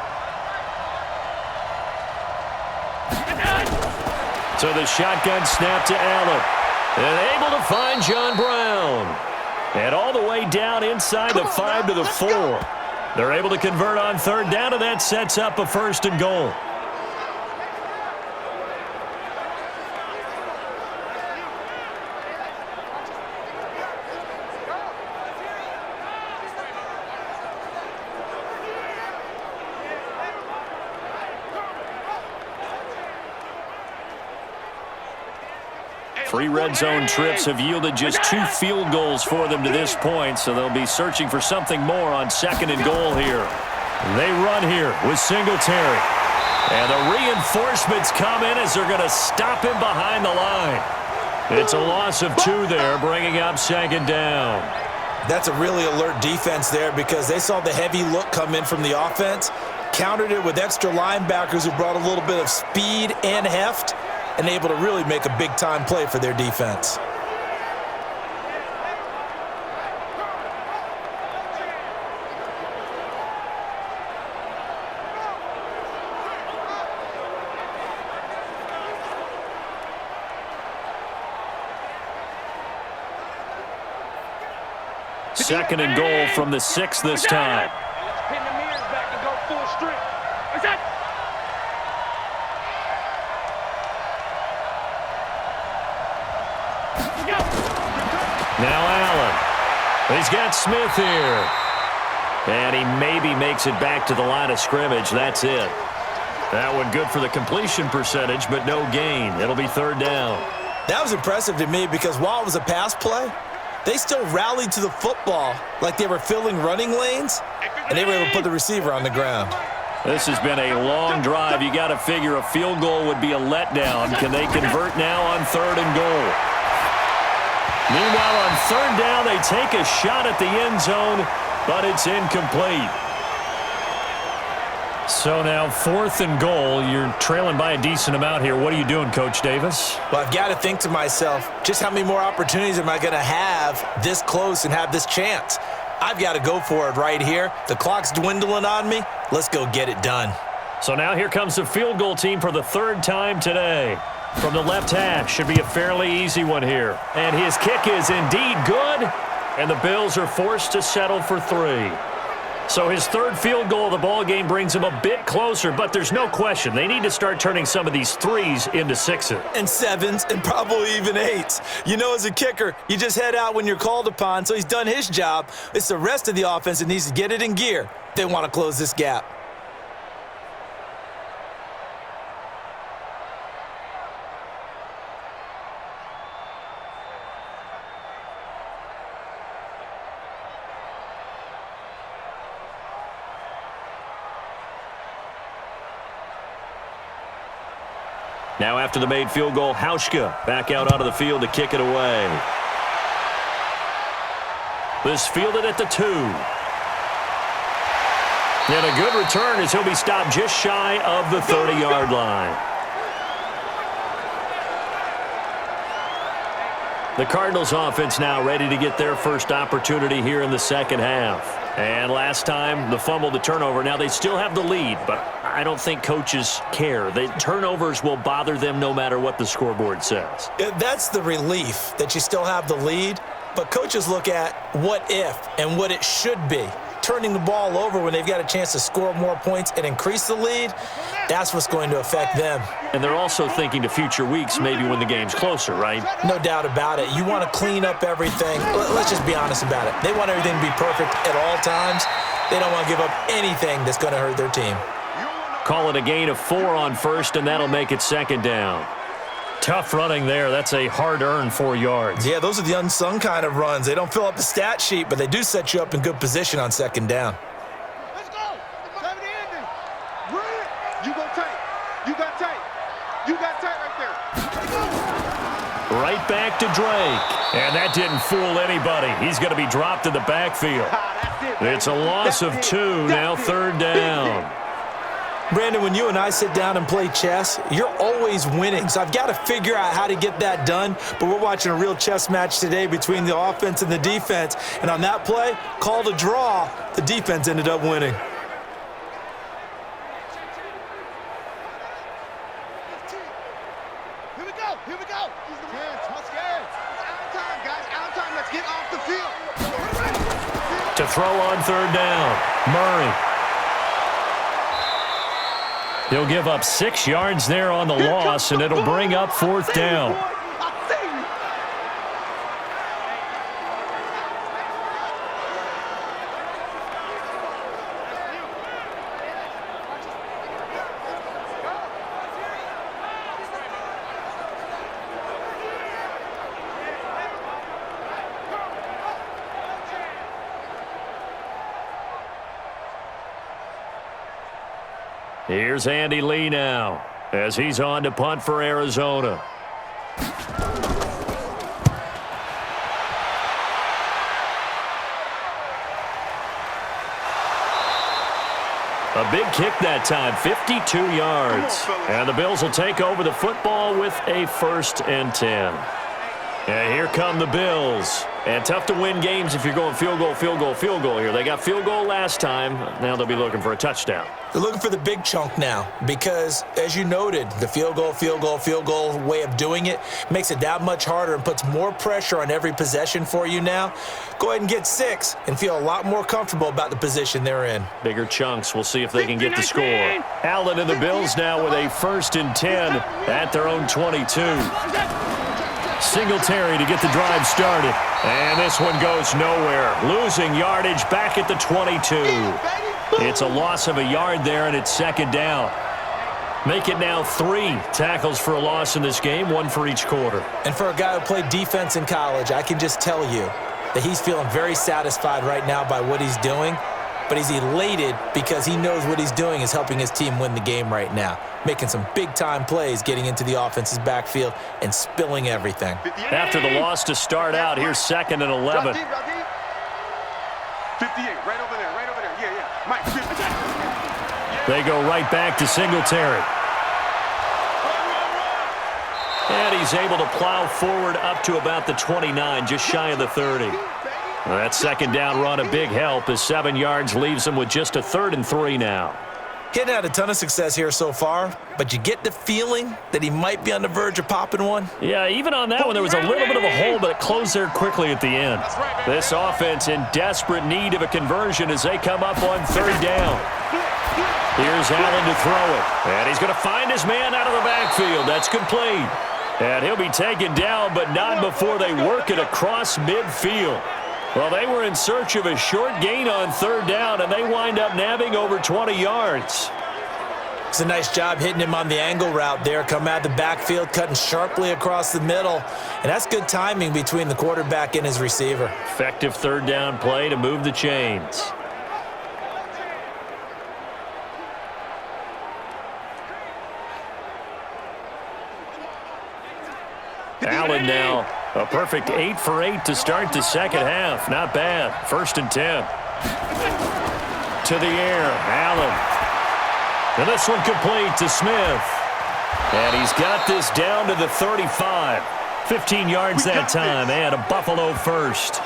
So the shotgun snap to Allen. And able to find John Brown. And all the way down inside the 5 to the 4. They're able to convert on 3rd down, and that sets up a 1st and goal. Three red zone trips have yielded just 2 field goals for them to this point, so they'll be searching for something more on 2nd and goal here. They run here with Singletary. And the reinforcements come in as they're going to stop him behind the line. It's a loss of 2 there, bringing up 2nd down. That's a really alert defense there because they saw the heavy look come in from the offense, countered it with extra linebackers who brought a little bit of speed and heft, and able to really make a big-time play for their defense. Second and goal from the 6 this time. Pin the mirrors back and go full strength. What's that? Now Allen. He's got Smith here. And he maybe makes it back to the line of scrimmage. That's it. That one good for the completion percentage, but no gain. It'll be 3rd down. That was impressive to me because while it was a pass play, they still rallied to the football like they were filling running lanes, and they were able to put the receiver on the ground. This has been a long drive. You got to figure a field goal would be a letdown. Can they convert now on 3rd and goal? Meanwhile, on 3rd down, they take a shot at the end zone, but it's incomplete. So now 4th and goal. You're trailing by a decent amount here. What are you doing, Coach Davis? Well, I've got to think to myself, just how many more opportunities am I going to have this close and have this chance? I've got to go for it right here. The clock's dwindling on me. Let's go get it done. So now here comes the field goal team for the 3rd time today. From the left hash, should be a fairly easy one here. And his kick is indeed good, and the Bills are forced to settle for 3. So his third field goal of the ball game brings him a bit closer, but there's no question they need to start turning some of these threes into sixes. And sevens, and probably even eights. You know, as a kicker, you just head out when you're called upon, so he's done his job. It's the rest of the offense that needs to get it in gear. They want to close this gap. Now after the made field goal, Hauschka back out onto the field to kick it away. This fielded at the 2. And a good return as he'll be stopped just shy of the 30-yard line. The Cardinals offense now ready to get their first opportunity here in the second half. And last time, the fumble, the turnover. Now, they still have the lead, but I don't think coaches care. The turnovers will bother them no matter what the scoreboard says. That's the relief that you still have the lead, but coaches look at what if and what it should be. Turning the ball over when they've got a chance to score more points and increase the lead, that's what's going to affect them. And they're also thinking to future weeks, maybe when the game's closer, right? No doubt about it. You want to clean up everything. Let's just be honest about it. They want everything to be perfect at all times. They don't want to give up anything that's going to hurt their team. Call it a gain of 4 on first, and that'll make it second down. Tough running there. That's a hard-earned 4 yards. Yeah, those are the unsung kind of runs. They don't fill up the stat sheet, but they do set you up in good position on second down. Let's go. 70 ending. You go tight. You got tight. You got tight right there. Right back to Drake. And that didn't fool anybody. He's going to be dropped in the backfield. It's a loss of 2, now third down. Brandon, when you and I sit down and play chess, you're always winning. So I've got to figure out how to get that done. But we're watching a real chess match today between the offense and the defense. And on that play, called a draw, the defense ended up winning. Here we go. Here we go. Let's get out of time, guys. Out of time. Let's get off the field. To throw on third down, Murray. He'll give up 6 yards there on the loss, and it'll bring up fourth down. Here's Andy Lee now as he's on to punt for Arizona. A big kick that time, 52 yards. And the Bills will take over the football with a 1st and 10. And here come the Bills. And tough to win games if you're going field goal, field goal, field goal here. They got field goal last time. Now they'll be looking for a touchdown. They're looking for the big chunk now because, as you noted, the field goal way of doing it makes it that much harder and puts more pressure on every possession for you now. Go ahead and get 6 and feel a lot more comfortable about the position they're in. Bigger chunks. We'll see if they can get the score. Allen and the Bills now with a 1st and 10 at their own 22. Singletary to get the drive started. And this one goes nowhere. Losing yardage back at the 22. It's a loss of a yard there, and it's second down. Make it now 3 tackles for a loss in this game, 1 for each quarter. And for a guy who played defense in college, I can just tell you that he's feeling very satisfied right now by what he's doing. But he's elated because he knows what he's doing is helping his team win the game right now. Making some big-time plays, getting into the offense's backfield and spilling everything. After the loss to start out, here's 2nd and 11. 58, right over there, yeah. Mike, 50. They go right back to Singletary. And he's able to plow forward up to about the 29, just shy of the 30. That second down run a big help as 7 yards leaves them with just a 3rd and 3 now. He hadn't had a ton of success here so far, but you get the feeling that he might be on the verge of popping one. Yeah, even on that one, there was a little bit of a hole, but it closed there quickly at the end. This offense in desperate need of a conversion as they come up on third down. Here's Allen to throw it. And he's going to find his man out of the backfield. That's complete. And he'll be taken down, but not before they work it across midfield. Well, they were in search of a short gain on third down, and they wind up nabbing over 20 yards. It's a nice job hitting him on the angle route there. Come out the backfield, cutting sharply across the middle. And that's good timing between the quarterback and his receiver. Effective third down play to move the chains. Allen now, a perfect 8 for 8 to start the second half. Not bad. 1st and 10. To the air, Allen. And this one complete to Smith. And he's got this down to the 35. 15 yards that time, and a Buffalo first.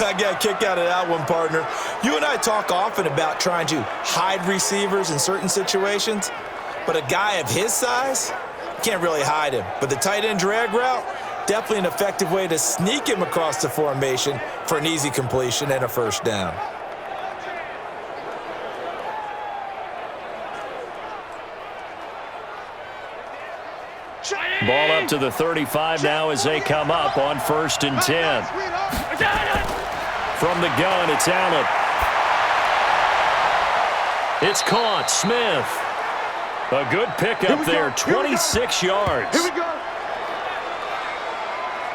I got a kick out of that one, partner. You and I talk often about trying to hide receivers in certain situations, but a guy of his size, can't really hide him. But the tight end drag route, definitely an effective way to sneak him across the formation for an easy completion and a first down. Ball up to the 35 now as they come up on 1st and 10. From the gun, it's Allen. It's caught. Smith. A good pickup there, 26 yards. Here we go.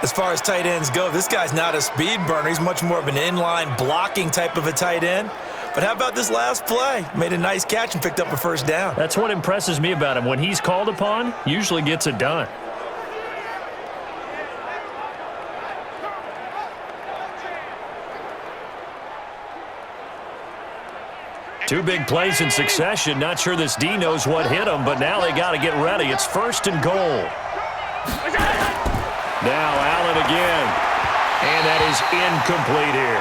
As far as tight ends go, this guy's not a speed burner. He's much more of an inline blocking type of a tight end. But how about this last play? Made a nice catch and picked up a first down. That's what impresses me about him. When he's called upon, usually gets it done. Two big plays in succession. Not sure this D knows what hit him, but now they got to get ready. It's 1st and goal. Now Allen again. And that is incomplete here.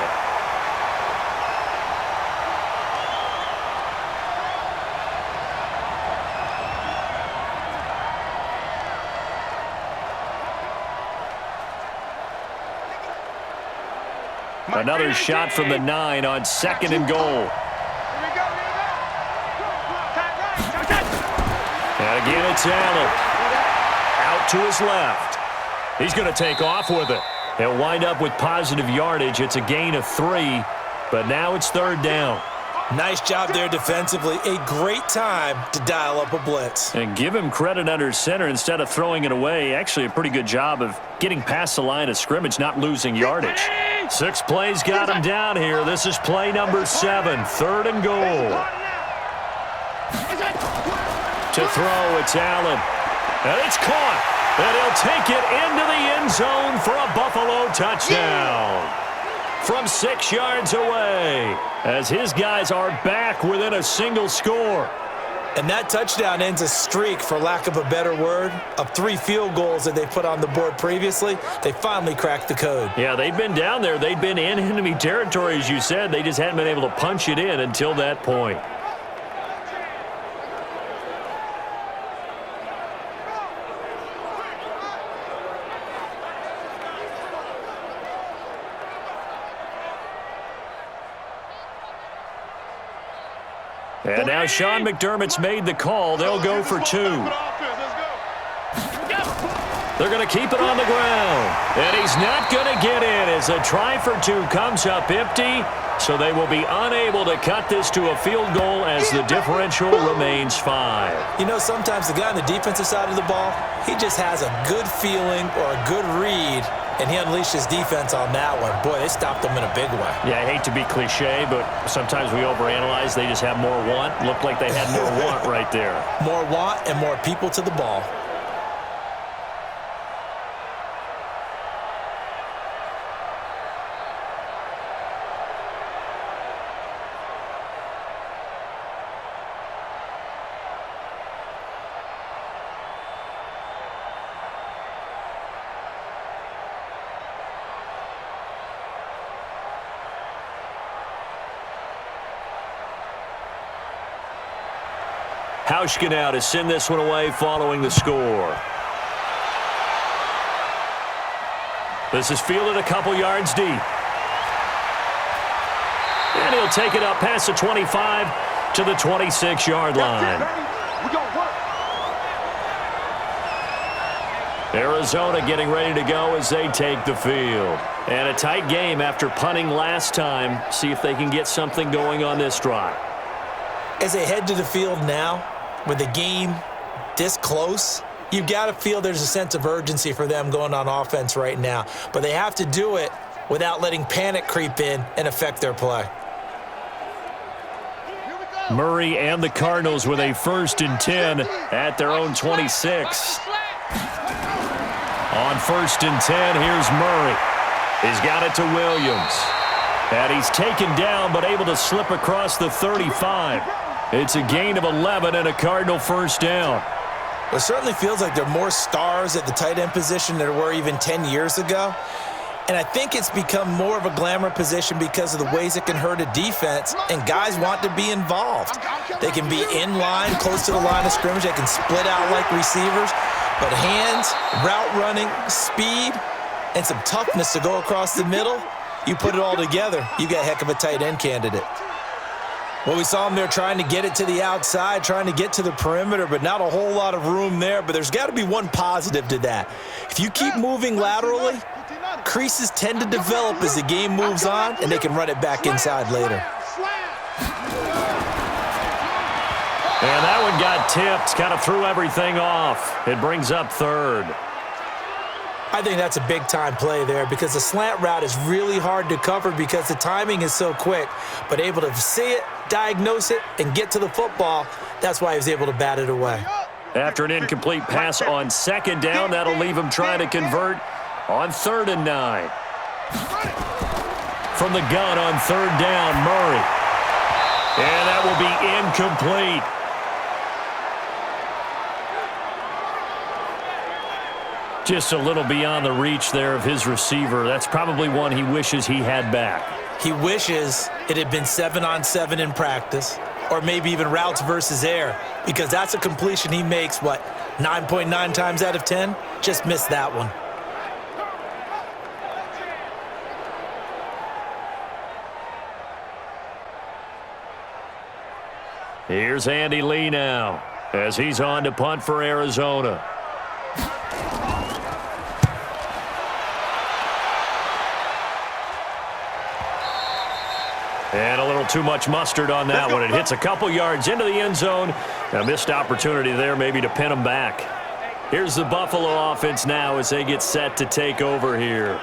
Another shot from the 9 on 2nd and goal. And again, it's Allen. Out to his left. He's going to take off with it. He'll wind up with positive yardage. It's a gain of 3, but now it's 3rd down. Nice job there defensively. A great time to dial up a blitz. And give him credit under center instead of throwing it away. Actually, a pretty good job of getting past the line of scrimmage, not losing yardage. 6 plays got him down here. This is play number 7, 3rd and goal. To throw, it's Allen. And it's caught. And he'll take it into the end zone for a Buffalo touchdown. From 6 yards away, as his guys are back within a single score. And that touchdown ends a streak, for lack of a better word, of 3 field goals that they put on the board previously. They finally cracked the code. Yeah, they'd been down there. They'd been in enemy territory, as you said. They just hadn't been able to punch it in until that point. And now Sean McDermott's made the call. They'll go for 2. They're going to keep it on the ground. And he's not going to get in as a try for 2 comes up empty. So they will be unable to cut this to a field goal as the differential remains 5. You know, sometimes the guy on the defensive side of the ball, he just has a good feeling or a good read, and he unleashed his defense on that one. Boy, they stopped him in a big way. Yeah, I hate to be cliche, but sometimes we overanalyze. They just have more want. Looked like they had more want right there. More want and more people to the ball. Hauschka now to send this one away following the score. This is fielded a couple yards deep. And he'll take it up past the 25 to the 26-yard line. Arizona getting ready to go as they take the field. And a tight game after punting last time. See if they can get something going on this drive. As they head to the field now, with the game this close, you've got to feel there's a sense of urgency for them going on offense right now. But they have to do it without letting panic creep in and affect their play. Murray and the Cardinals with a 1st and 10 at their own 26. On 1st and 10, here's Murray. He's got it to Williams. And he's taken down but able to slip across the 35. It's a gain of 11 and a Cardinal 1st down. It certainly feels like there are more stars at the tight end position than there were even 10 years ago. And I think it's become more of a glamour position because of the ways it can hurt a defense, and guys want to be involved. They can be in line, close to the line of scrimmage. They can split out like receivers. But hands, route running, speed, and some toughness to go across the middle, you put it all together, you got a heck of a tight end candidate. Well, we saw him there trying to get it to the outside, trying to get to the perimeter, but not a whole lot of room there. But there's got to be one positive to that. If you keep moving laterally, creases tend to develop as the game moves on, and they can run it back inside later. And that one got tipped, kind of threw everything off. It brings up 3rd. I think that's a big-time play there because the slant route is really hard to cover because the timing is so quick. But able to see it, diagnose it, and get to the football, that's why he was able to bat it away. After an incomplete pass on 2nd down, that'll leave him trying to convert on 3rd and 9. From the gun on 3rd down, Murray. And that will be incomplete. Just a little beyond the reach there of his receiver. That's probably one he wishes he had back. He wishes it had been 7-on-7 in practice, or maybe even routes versus air, because that's a completion he makes, 9.9 times out of 10? Just missed that one. Here's Andy Lee now as he's on to punt for Arizona. And a little too much mustard on that one. It hits a couple yards into the end zone. A missed opportunity there maybe to pin them back. Here's the Buffalo offense now as they get set to take over here.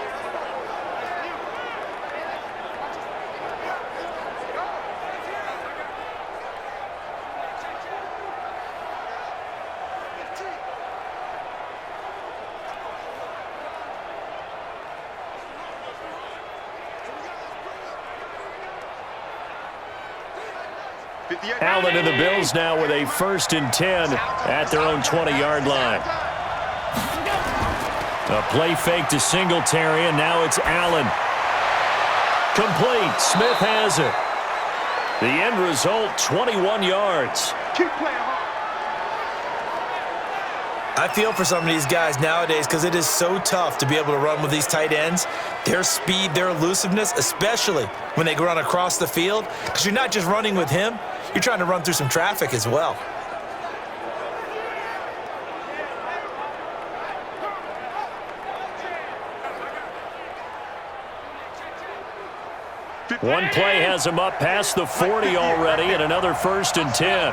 Allen and the Bills now with a 1st and 10 at their own 20-yard line. A play fake to Singletary, and now it's Allen. Complete. Smith has it. The end result, 21 yards. Keep playing hard. I feel for some of these guys nowadays because it is so tough to be able to run with these tight ends. Their speed, their elusiveness, especially when they run across the field, because you're not just running with him, you're trying to run through some traffic as well. One play has him up past the 40 already, and another 1st and 10.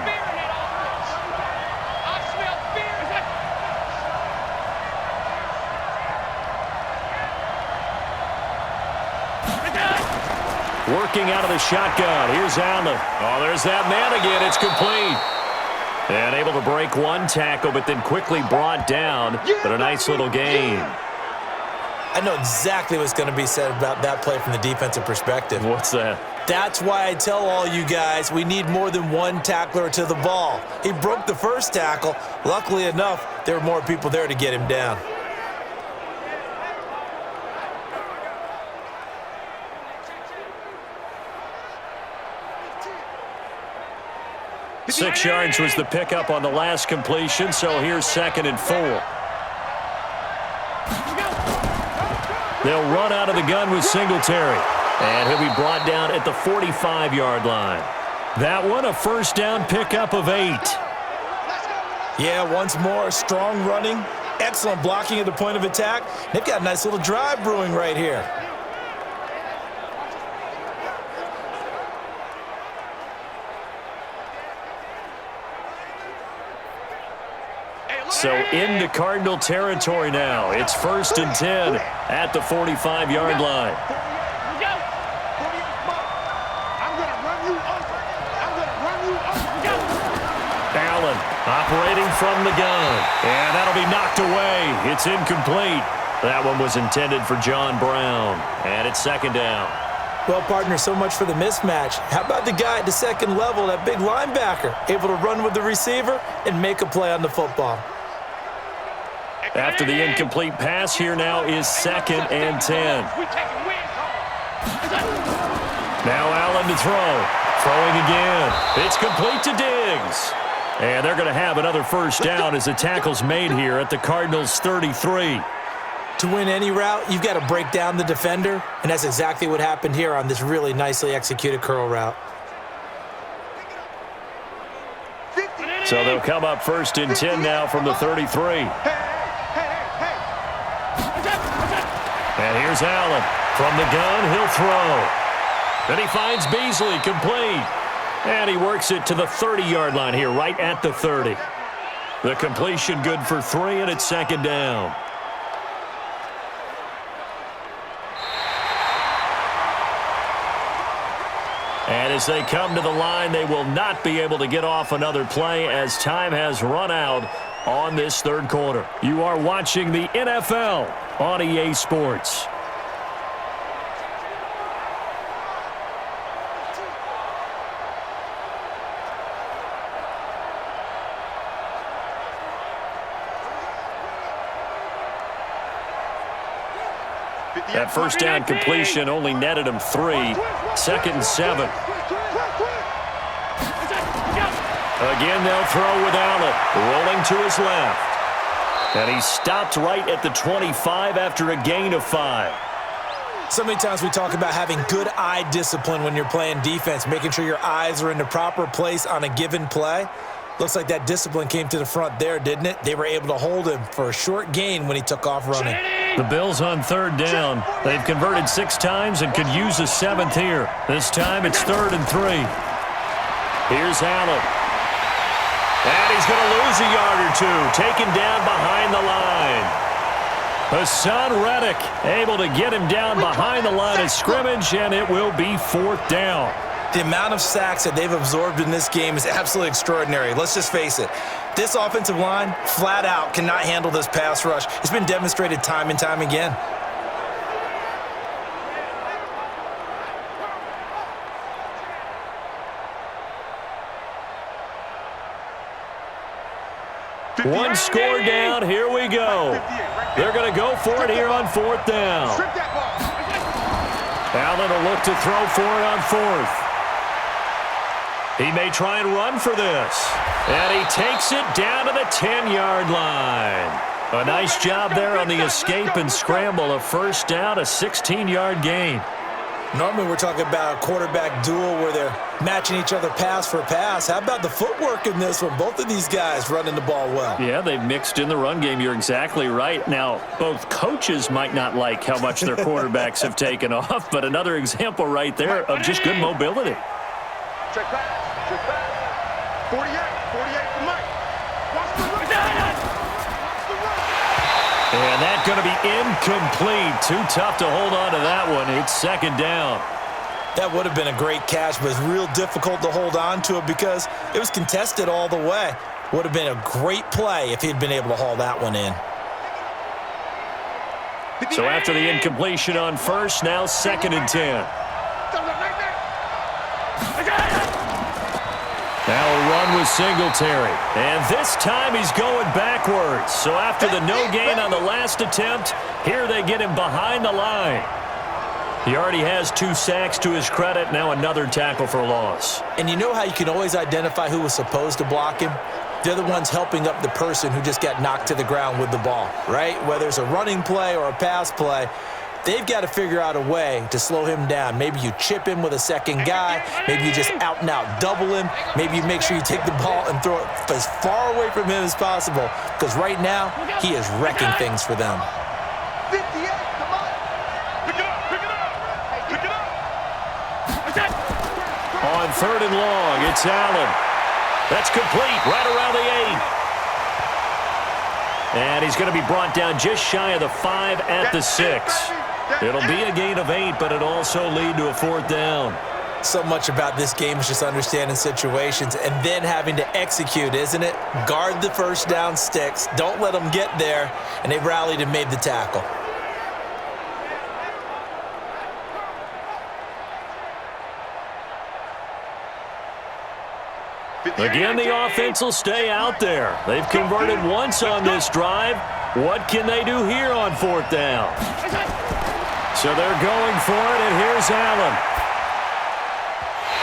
Working out of the shotgun. Here's Allen. Oh, there's that man again. It's complete. And able to break one tackle, but then quickly brought down. But a nice little gain. I know exactly what's going to be said about that play from the defensive perspective. What's that? That's why I tell all you guys we need more than one tackler to the ball. He broke the first tackle. Luckily enough, there were more people there to get him down. 6 yards was the pickup on the last completion, so here's 2nd and 4. They'll run out of the gun with Singletary. And he'll be brought down at the 45-yard line. That one, a first down pickup of 8. Yeah, once more, strong running, excellent blocking at the point of attack. They've got a nice little drive brewing right here. So into Cardinal territory now. It's 1st and 10 at the 45-yard line. Allen operating from the gun. And that'll be knocked away. It's incomplete. That one was intended for John Brown. And it's 2nd down. Well, partner, so much for the mismatch. How about the guy at the second level, that big linebacker, able to run with the receiver and make a play on the football? After the incomplete pass, here now is 2nd and 10. Now Allen to throw. Throwing again. It's complete to Diggs. And they're going to have another first down as the tackle's made here at the Cardinals' 33. To win any route, you've got to break down the defender, and that's exactly what happened here on this really nicely executed curl route. So they'll come up 1st and 10 now from the 33. And here's Allen. From the gun, he'll throw. And he finds Beasley, complete. And he works it to the 30-yard line here, right at the 30. The completion good for 3, and it's 2nd down. And as they come to the line, they will not be able to get off another play as time has run out on this 3rd quarter. You are watching the NFL on EA Sports. That first down completion only netted him 3. 2nd and 7. Again, they'll throw with Allen. Rolling to his left. And he stopped right at the 25 after a gain of 5. So many times we talk about having good eye discipline when you're playing defense, making sure your eyes are in the proper place on a given play. Looks like that discipline came to the front there, didn't it? They were able to hold him for a short gain when he took off running. The Bills on 3rd down. They've converted 6 times and could use a 7th here. This time it's 3rd and 3. Here's Allen. And he's going to lose a yard or 2. Taken down behind the line. Hassan Reddick able to get him down behind the line of scrimmage, and it will be 4th down. The amount of sacks that they've absorbed in this game is absolutely extraordinary. Let's just face it. This offensive line, flat out, cannot handle this pass rush. It's been demonstrated time and time again. One score down. Here we go. They're going to go for it here on 4th down. Allen will look to throw for it on 4th. He may try and run for this. And he takes it down to the 10-yard line. A nice job there on the escape and scramble. A first down, a 16-yard gain. Normally we're talking about a quarterback duel where they're matching each other pass for pass. How about the footwork in this one? Both of these guys running the ball well. Yeah, they've mixed in the run game. You're exactly right. Now, both coaches might not like how much their quarterbacks have taken off, but another example right there of just good mobility. Check back. 48 for Mike. Watch the run. And that's going to be incomplete. Too tough to hold on to that one. It's 2nd down. That would have been a great catch, but it's real difficult to hold on to it because it was contested all the way. Would have been a great play if he'd been able to haul that one in. So after the incompletion on 1st, now 2nd and 10. Now a run with Singletary. And this time he's going backwards. So after the no gain on the last attempt, here they get him behind the line. He already has 2 sacks to his credit. Now another tackle for loss. And you know how you can always identify who was supposed to block him? They're the ones helping up the person who just got knocked to the ground with the ball, right? Whether it's a running play or a pass play, they've got to figure out a way to slow him down. Maybe you chip him with a second guy. Maybe you just out and out double him. Maybe you make sure you take the ball and throw it as far away from him as possible, because right now he is wrecking things for them. 58, come on. Pick it up, pick it up. Pick it up. On 3rd and long, it's Allen. That's complete, right around the 8. And he's going to be brought down just shy of the 5 at the 6. It'll be a gain of 8, but it'll also lead to a 4th down. So much about this game is just understanding situations and then having to execute, isn't it? Guard the first down sticks. Don't let them get there. And they rallied and made the tackle. Again, the offense will stay out there. They've converted once on this drive. What can they do here on 4th down? So they're going for it, and here's Allen.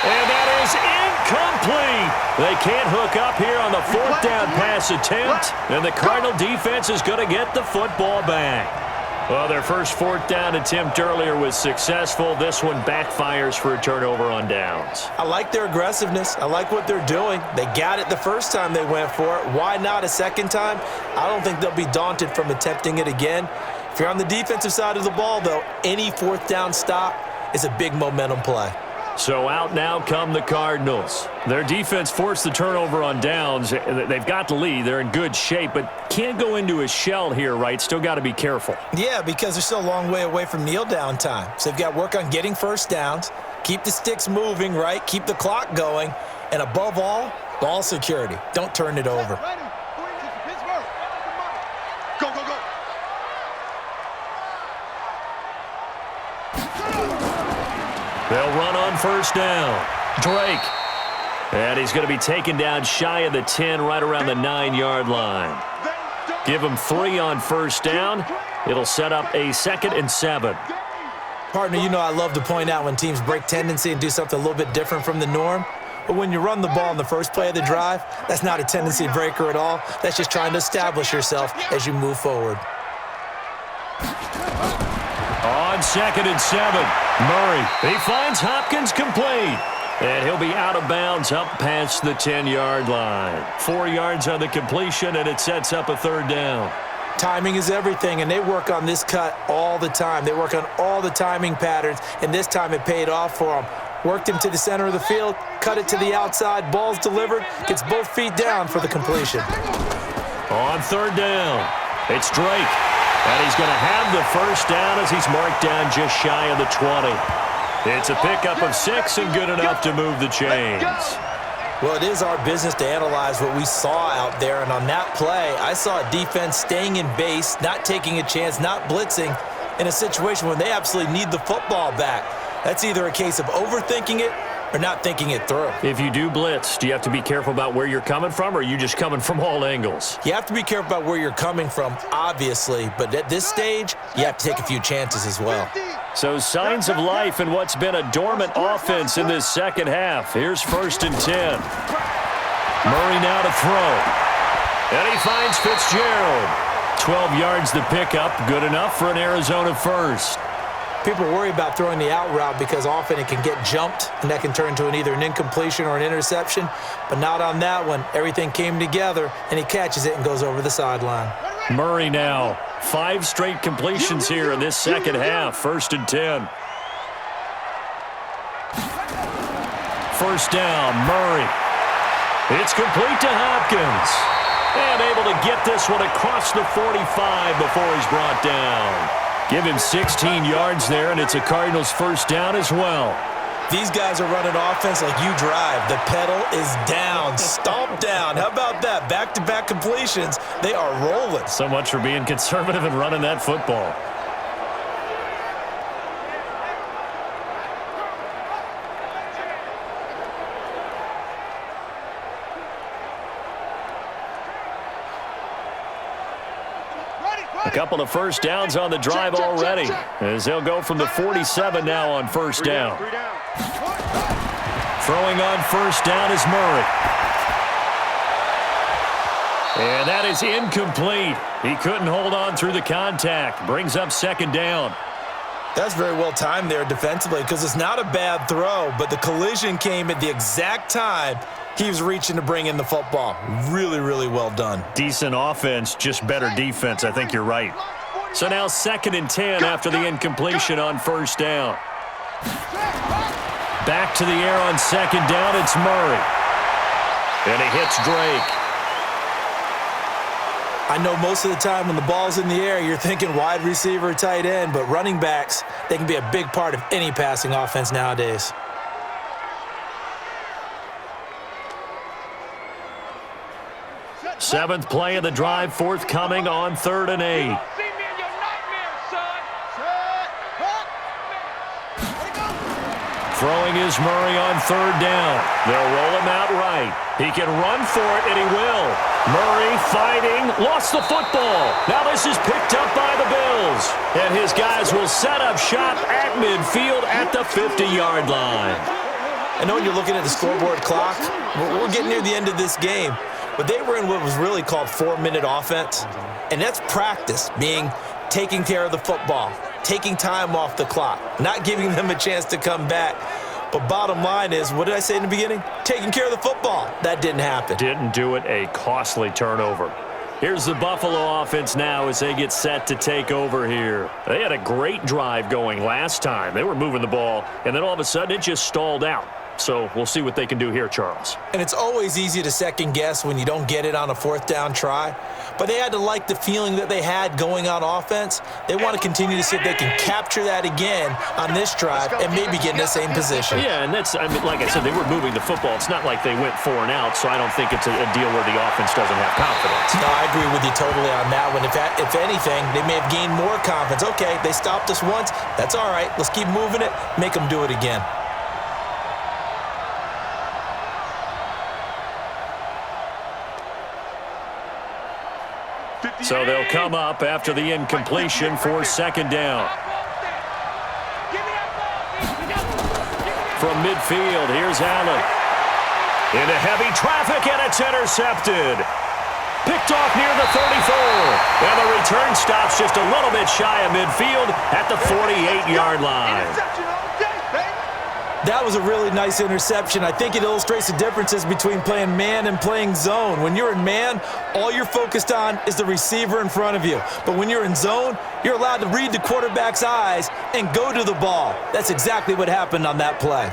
And that is incomplete. They can't hook up here on the 4th down pass attempt, and the Cardinal defense is going to get the football back. Well, their first 4th down attempt earlier was successful. This one backfires for a turnover on downs. I like their aggressiveness. I like what they're doing. They got it the first time they went for it. Why not a second time? I don't think they'll be daunted from attempting it again. If you're on the defensive side of the ball, though, any 4th down stop is a big momentum play. So out now come the Cardinals. Their defense forced the turnover on downs. They've got the lead. They're in good shape, but can't go into a shell here, right? Still got to be careful. Yeah, because they're still a long way away from kneel down time. So they've got to work on getting first downs, keep the sticks moving, right? Keep the clock going, and above all, ball security. Don't turn it over. Ready? Fitzgerald. Go, go, go. They'll run on first down. Drake. And he's going to be taken down shy of the 10, right around the 9-yard line. Give him 3 on first down. It'll set up a 2nd and 7. Partner, you know I love to point out when teams break tendency and do something a little bit different from the norm. But when you run the ball in the first play of the drive, that's not a tendency breaker at all. That's just trying to establish yourself as you move forward. On 2nd and 7, Murray. He finds Hopkins complete. And he'll be out of bounds up past the 10-yard line. 4 yards on the completion, and it sets up a 3rd down. Timing is everything, and they work on this cut all the time. They work on all the timing patterns, and this time it paid off for them. Worked him to the center of the field, cut it to the outside, ball's delivered, gets both feet down for the completion. On 3rd down, it's Drake. And he's going to have the first down as he's marked down just shy of the 20. It's a pickup of 6 and good enough to move the chains. Well, it is our business to analyze what we saw out there, and on that play, I saw a defense staying in base, not taking a chance, not blitzing, in a situation when they absolutely need the football back. That's either a case of overthinking it or not thinking it through. If you do blitz, do you have to be careful about where you're coming from, or are you just coming from all angles? You have to be careful about where you're coming from, obviously, but at this stage, you have to take a few chances as well. So signs of life in what's been a dormant offense in this second half. Here's 1st and 10. Murray now to throw. And he finds Fitzgerald. 12 yards to pick up, good enough for an Arizona first. People worry about throwing the out route because often it can get jumped, and that can turn into either an incompletion or an interception. But not on that one. Everything came together, and he catches it and goes over the sideline. Murray now. 5 straight completions here in this second half. 1st and 10. First down, Murray. It's complete to Hopkins. And able to get this one across the 45 before he's brought down. Give him 16 yards there, and it's a Cardinals first down as well. These guys are running offense like you drive. The pedal is down, stomp down. How about that? Back-to-back completions. They are rolling. So much for being conservative and running that football. Ready, A couple of first downs on the drive already, as they'll go from the 47 now on first down. Throwing on first down is Murray. And that is incomplete. He couldn't hold on through the contact. Brings up second down. That's very well timed there defensively because it's not a bad throw, but the collision came at the exact time he was reaching to bring in the football. Really, really well done. Decent offense, just better defense. I think you're right. So now 2nd and 10 after the incompletion on first down. Back to the air on second down, it's Murray. And he hits Drake. I know most of the time when the ball's in the air, you're thinking wide receiver, tight end, but running backs, they can be a big part of any passing offense nowadays. Seventh play of the drive, forthcoming on 3rd and 8. Throwing is Murray on 3rd down. They'll roll him out right. He can run for it, and he will. Murray fighting, lost the football. Now this is picked up by the Bills. And his guys will set up shop at midfield at the 50-yard line. I know you're looking at the scoreboard clock. We're getting near the end of this game. But they were in what was really called 4-minute offense. And that's practice, being taking care of the football, taking time off the clock, not giving them a chance to come back. But bottom line is, what did I say in the beginning? Taking care of the football. That didn't happen. Didn't do it, a costly turnover. Here's the Buffalo offense now as they get set to take over here. They had a great drive going last time. They were moving the ball, and then all of a sudden it just stalled out. So we'll see what they can do here, Charles. And it's always easy to second guess when you don't get it on a 4th down try. But they had to like the feeling that they had going on offense. They want to continue to see if they can capture that again on this drive and maybe get in the same position. Yeah, and that's, I mean, like I said, they were moving the football. It's not like they went 4 and out, so I don't think it's a deal where the offense doesn't have confidence. No, I agree with you totally on that one. If anything, they may have gained more confidence. Okay, they stopped us once. That's all right. Let's keep moving it. Make them do it again. So they'll come up after the incompletion for 2nd down. From midfield, here's Allen. Into heavy traffic, and it's intercepted. Picked off near the 34. And the return stops just a little bit shy of midfield at the 48-yard line. That was a really nice interception. I think it illustrates the differences between playing man and playing zone. When you're in man, all you're focused on is the receiver in front of you. But when you're in zone, you're allowed to read the quarterback's eyes and go to the ball. That's exactly what happened on that play.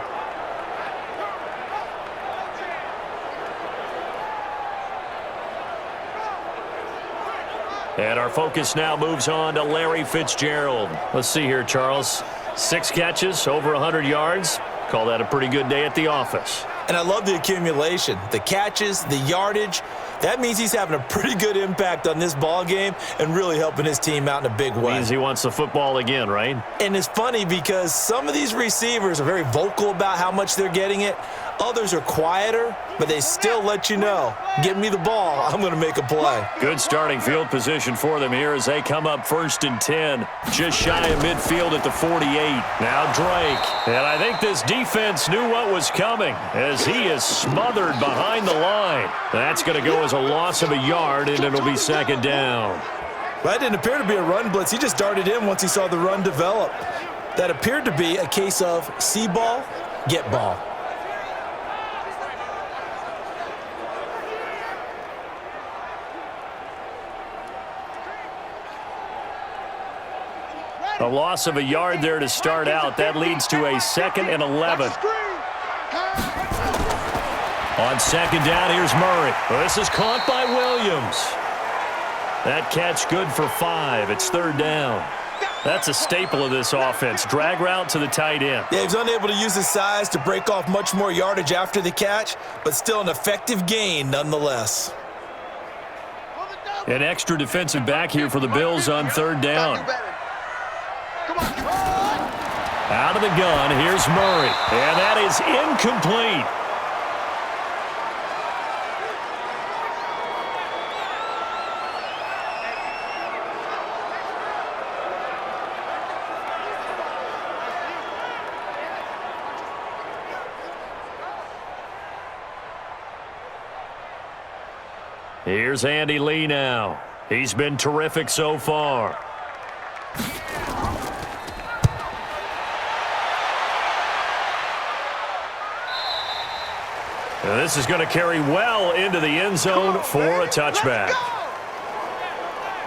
And our focus now moves on to Larry Fitzgerald. Let's see here, Charles. 6 catches, over 100 yards. Call that a pretty good day at the office. And I love the accumulation, the catches, the yardage. That means he's having a pretty good impact on this ball game and really helping his team out in a big way. Means he wants the football again, right? And it's funny because some of these receivers are very vocal about how much they're getting it. Others are quieter, but they still let you know, give me the ball, I'm going to make a play. Good starting field position for them here as they come up 1st and 10. Just shy of midfield at the 48. Now Drake. And I think this defense knew what was coming as he is smothered behind the line. That's going to go as a loss of a yard, and it'll be 2nd down. That didn't appear to be a run blitz. He just darted in once he saw the run develop. That appeared to be a case of see ball, get ball. A loss of a yard there to start out. That leads to a 2nd and 11. On 2nd down, here's Murray. This is caught by Williams. That catch good for 5. It's 3rd down. That's a staple of this offense. Drag route to the tight end. Yeah, he's unable to use his size to break off much more yardage after the catch, but still an effective gain nonetheless. An extra defensive back here for the Bills on 3rd down. Out of the gun, here's Murray. And that is incomplete. Here's Andy Lee now. He's been terrific so far. And this is going to carry well into the end zone for a touchback.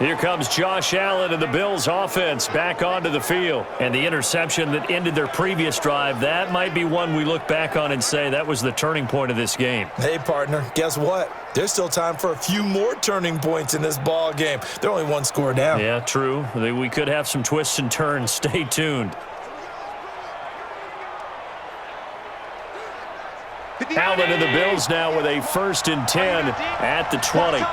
Here comes Josh Allen and the Bills offense back onto the field. And the interception that ended their previous drive, that might be one we look back on and say that was the turning point of this game. Hey, partner, guess what? There's still time for a few more turning points in this ball game. They're only one score down. Yeah, true. We could have some twists and turns. Stay tuned. Allen and the Bills now with a 1st and 10 at the 20.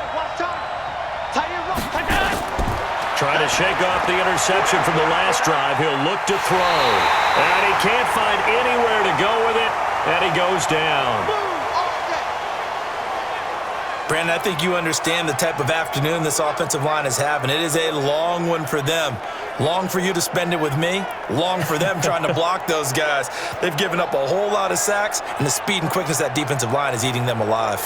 Trying to shake off the interception from the last drive. He'll look to throw. And he can't find anywhere to go with it. And he goes down. Brandon, I think you understand the type of afternoon this offensive line is having. It is a long one for them. Long for you to spend it with me. Long for them trying to block those guys. They've given up a whole lot of sacks, and the speed and quickness of that defensive line is eating them alive.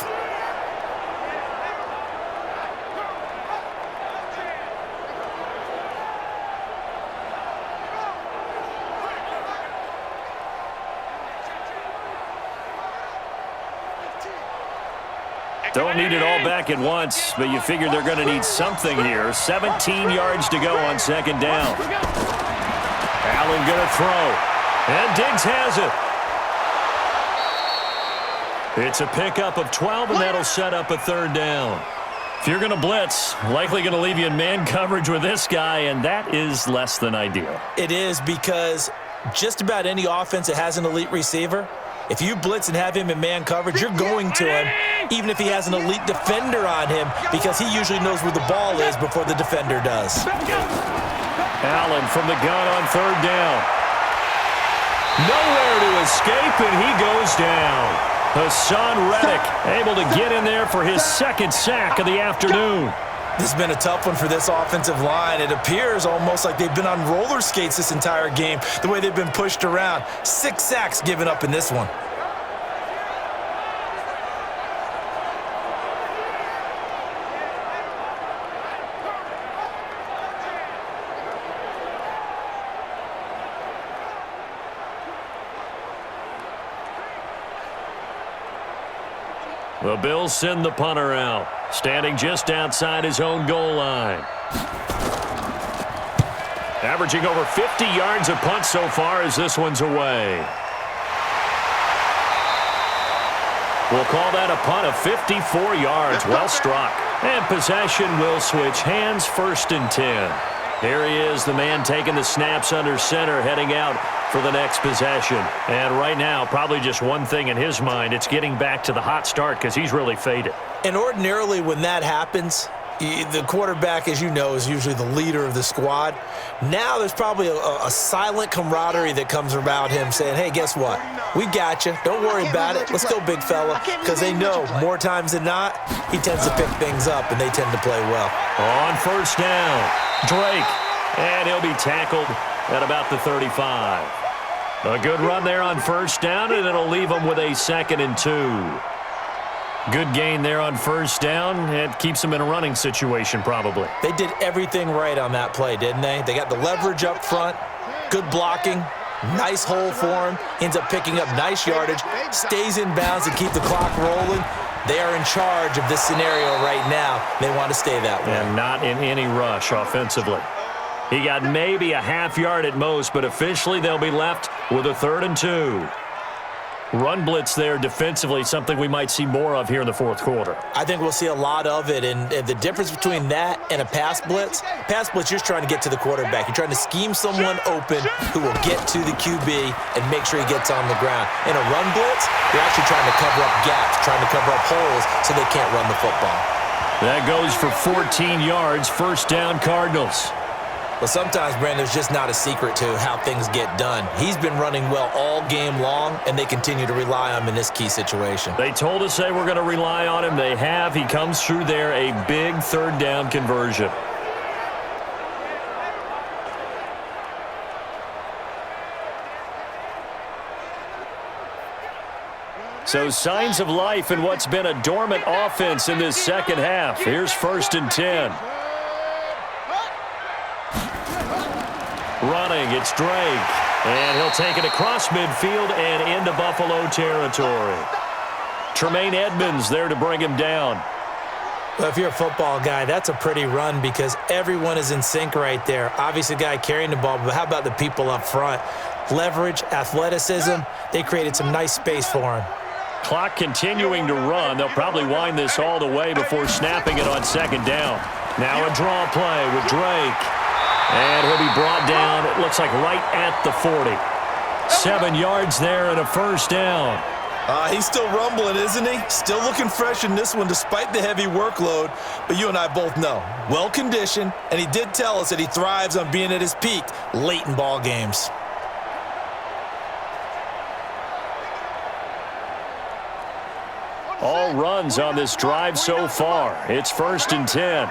Don't need it all back at once, but you figure they're going to need something here. 17 yards to go on 2nd down. Allen going to throw. And Diggs has it. It's a pickup of 12, and that'll set up a 3rd down. If you're going to blitz, likely going to leave you in man coverage with this guy, and that is less than ideal. It is, because just about any offense that has an elite receiver, if you blitz and have him in man coverage, you're going to him, even if he has an elite defender on him, because he usually knows where the ball is before the defender does. Allen from the gun on 3rd down. Nowhere to escape, and he goes down. Hassan Reddick able to get in there for his 2nd sack of the afternoon. This has been a tough one for this offensive line. It appears almost like they've been on roller skates this entire game, the way they've been pushed around. 6 sacks given up in this one. The Bills send the punter out, standing just outside his own goal line. Averaging over 50 yards a punt so far as this one's away. We'll call that a punt of 54 yards. Well struck. And possession will switch hands. 1st and 10. Here he is, the man taking the snaps under center, heading out for the next possession. And right now, probably just one thing in his mind. It's getting back to the hot start because he's really faded. And ordinarily when that happens, the quarterback, as you know, is usually the leader of the squad. Now there's probably a silent camaraderie that comes about him saying, hey, guess what? We got you. Don't worry about it. Let's go, big fella. Because they know more times than not, he tends to pick things up, and they tend to play well. On 1st down, Drake. And he'll be tackled at about the 35. A good run there on 1st down, and it'll leave him with a 2nd and 2. Good gain there on 1st down. It keeps them in a running situation, probably. They did everything right on that play, didn't they? They got the leverage up front, good blocking, nice hole for him, ends up picking up nice yardage, stays in bounds and keep the clock rolling. They are in charge of this scenario right now. They want to stay that way. And not in any rush offensively. He got maybe a half yard at most, but officially they'll be left with a 3rd and 2. Run blitz there defensively, something we might see more of here in the 4th quarter. I think we'll see a lot of it, and the difference between that and a pass blitz, you're just trying to get to the quarterback. You're trying to scheme someone open who will get to the QB and make sure he gets on the ground. In a run blitz, you're actually trying to cover up gaps, trying to cover up holes so they can't run the football. That goes for 14 yards, 1st down Cardinals. Well, sometimes, Brandon, there's just not a secret to how things get done. He's been running well all game long, and they continue to rely on him in this key situation. They told us they were going to rely on him. They have. He comes through there, a big 3rd down conversion. So signs of life in what's been a dormant offense in this second half. Here's 1st and 10. Running, it's Drake. And he'll take it across midfield and into Buffalo territory. Tremaine Edmonds there to bring him down. Well, if you're a football guy, that's a pretty run because everyone is in sync right there. Obviously, the guy carrying the ball, but how about the people up front? Leverage, athleticism, they created some nice space for him. Clock continuing to run. They'll probably wind this all the way before snapping it on 2nd down. Now a draw play with Drake. And he'll be brought down, it looks like right at the 40. 7 yards there and a 1st down. He's still rumbling, isn't he? Still looking fresh in this one despite the heavy workload. But you and I both know, well-conditioned, and he did tell us that he thrives on being at his peak late in ball games. All runs on this drive so far. It's 1st and 10.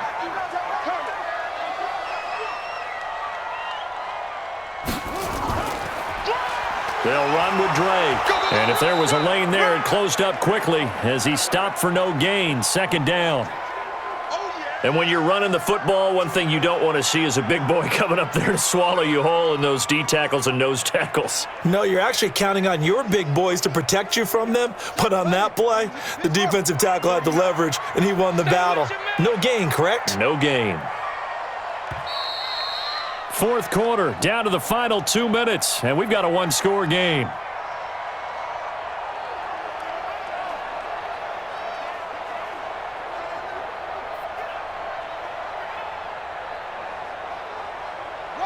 They'll run with Drake. And if there was a lane there, it closed up quickly as he stopped for no gain. 2nd down. And when you're running the football, one thing you don't want to see is a big boy coming up there to swallow you whole in those D tackles and nose tackles. No, you're actually counting on your big boys to protect you from them. But on that play, the defensive tackle had the leverage, and he won the battle. No gain, correct? No gain. 4th quarter, down to the final 2 minutes, and we've got a 1-score game.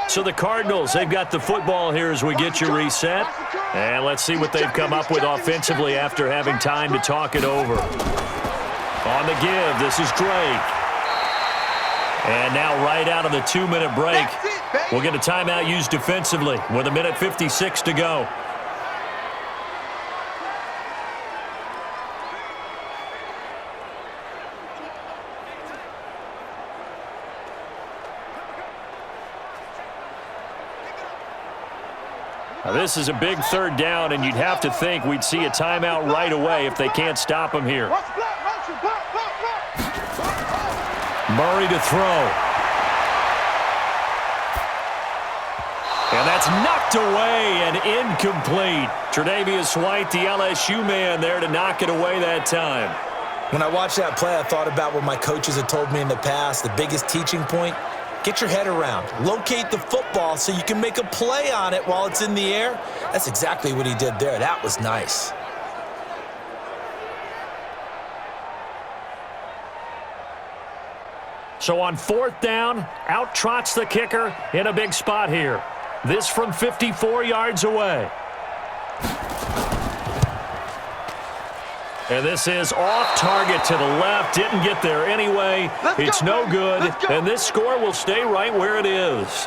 So the Cardinals, they've got the football here as we get you reset. And let's see what they've come up with offensively after having time to talk it over. On the give, this is Drake. And now right out of the 2-minute break, we'll get a timeout used defensively with 1:56 to go. Now this is a big 3rd down, and you'd have to think we'd see a timeout right away if they can't stop him here. Murray to throw. And that's knocked away and incomplete. Tre'Davious White, the LSU man, there to knock it away that time. When I watched that play, I thought about what my coaches had told me in the past. The biggest teaching point, get your head around. Locate the football so you can make a play on it while it's in the air. That's exactly what he did there. That was nice. So on 4th down, out trots the kicker in a big spot here. This from 54 yards away. And this is off target to the left. Didn't get there anyway. It's no good. And this score will stay right where it is.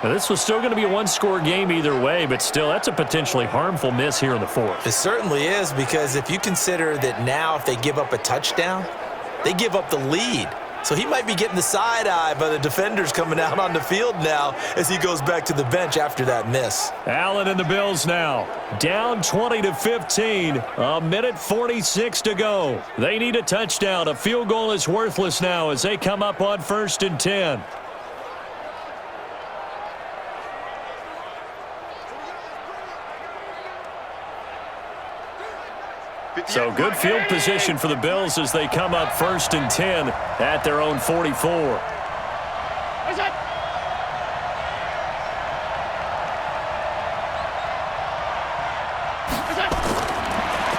Now, this was still going to be a 1-score game either way, but still, that's a potentially harmful miss here in the 4th. It certainly is, because if you consider that now if they give up a touchdown, they give up the lead. So he might be getting the side eye by the defenders coming out on the field now as he goes back to the bench after that miss. Allen and the Bills now down 20-15, 1:46 to go. They need a touchdown. A field goal is worthless now as they come up on 1st and 10. So good field position for the Bills as they come up 1st and 10 at their own 44.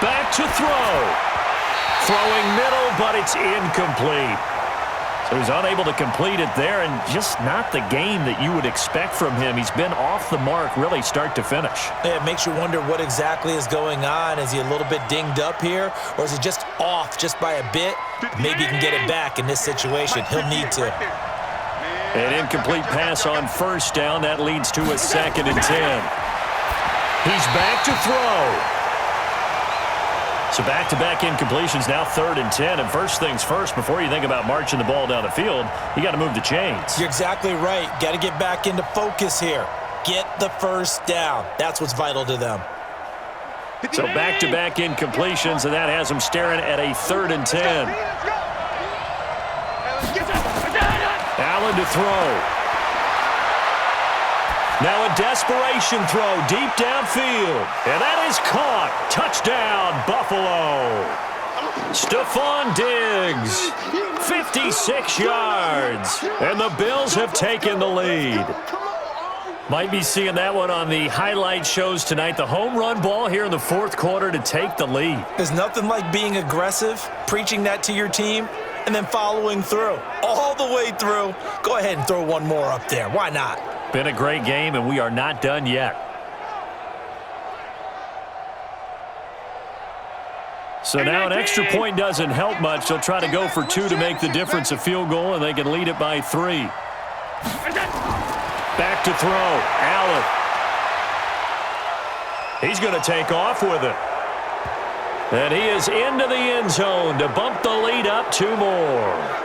Back to throw. Throwing middle, but it's incomplete. So he's unable to complete it there, and just not the game that you would expect from him. He's been off the mark really start to finish. Yeah, it makes you wonder what exactly is going on. Is he a little bit dinged up here, or is he just off just by a bit? Maybe he can get it back in this situation. He'll need to. An incomplete pass on 1st down. That leads to a 2nd and 10. He's back to throw. So back-to-back incompletions, now 3rd and 10. And first things first, before you think about marching the ball down the field, you got to move the chains. You're exactly right. Got to get back into focus here. Get the 1st down. That's what's vital to them. So back-to-back incompletions, and that has him staring at a 3rd and 10. Allen to throw. Now a desperation throw deep downfield. And that is caught. Touchdown, Buffalo. Stephon Diggs, 56 yards. And the Bills have taken the lead. Might be seeing that one on the highlight shows tonight. The home run ball here in the 4th quarter to take the lead. There's nothing like being aggressive, preaching that to your team, and then following through. All the way through. Go ahead and throw one more up there. Why not? Been a great game, and we are not done yet. So now an extra point doesn't help much. They'll try to go for 2 to make the difference a field goal, and they can lead it by 3. Back to throw. Allen. He's going to take off with it. And he is into the end zone to bump the lead up 2 more.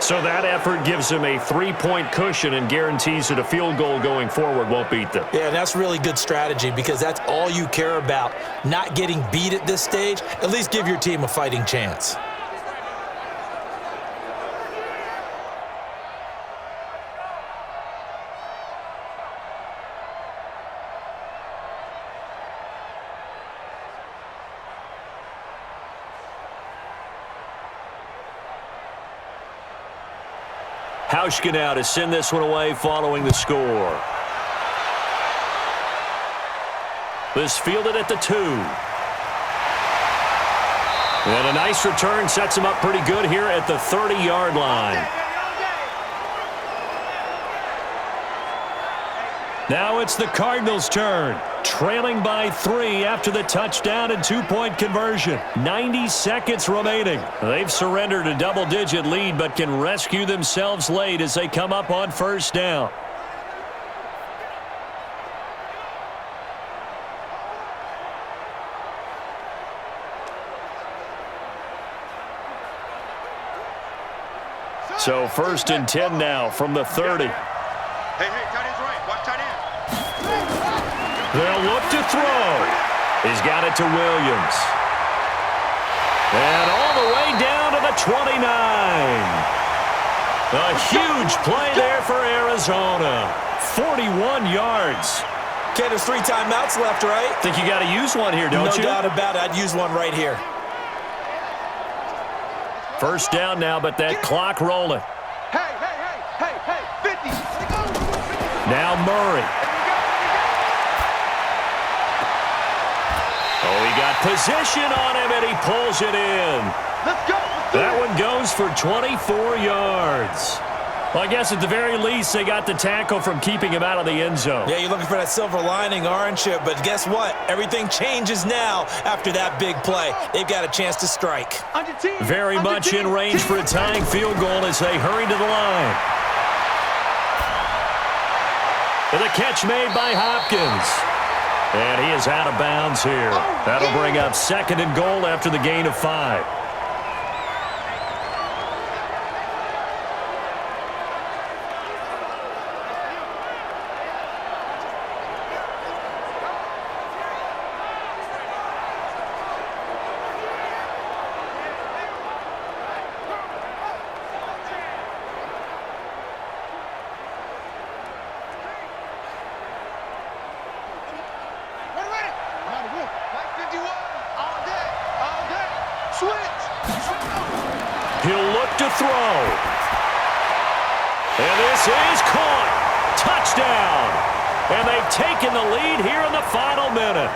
So that effort gives him a 3-point cushion and guarantees that a field goal going forward won't beat them. Yeah, that's really good strategy because that's all you care about. Not getting beat at this stage. At least give your team a fighting chance. Hauschka now to send this one away following the score. This fielded at the 2. And a nice return sets him up pretty good here at the 30-yard line. Now it's the Cardinals' turn, trailing by 3 after the touchdown and 2-point conversion. 90 seconds remaining. They've surrendered a double-digit lead but can rescue themselves late as they come up on 1st down. So 1st and 10 now from the 30. Hey, tight end's right. Watch tight end. They'll look to throw. He's got it to Williams. And all the way down to the 29. A huge play there for Arizona. 41 yards. Okay, there's 3 timeouts left, right? Think you got to use one here, don't you? No doubt about it. I'd use one right here. 1st down now, but that clock rolling. Hey, 50. Now Murray. Oh, he got position on him, and he pulls it in. Let's go. That one goes for 24 yards. Well, I guess at the very least, they got the tackle from keeping him out of the end zone. Yeah, you're looking for that silver lining, aren't you? But guess what? Everything changes now after that big play. They've got a chance to strike. Very much in range for a tying field goal as they hurry to the line. And the catch made by Hopkins. And he is out of bounds here. That'll bring up 2nd and goal after the gain of 5. He'll look to throw. And this is caught. Touchdown. And they've taken the lead here in the final minute.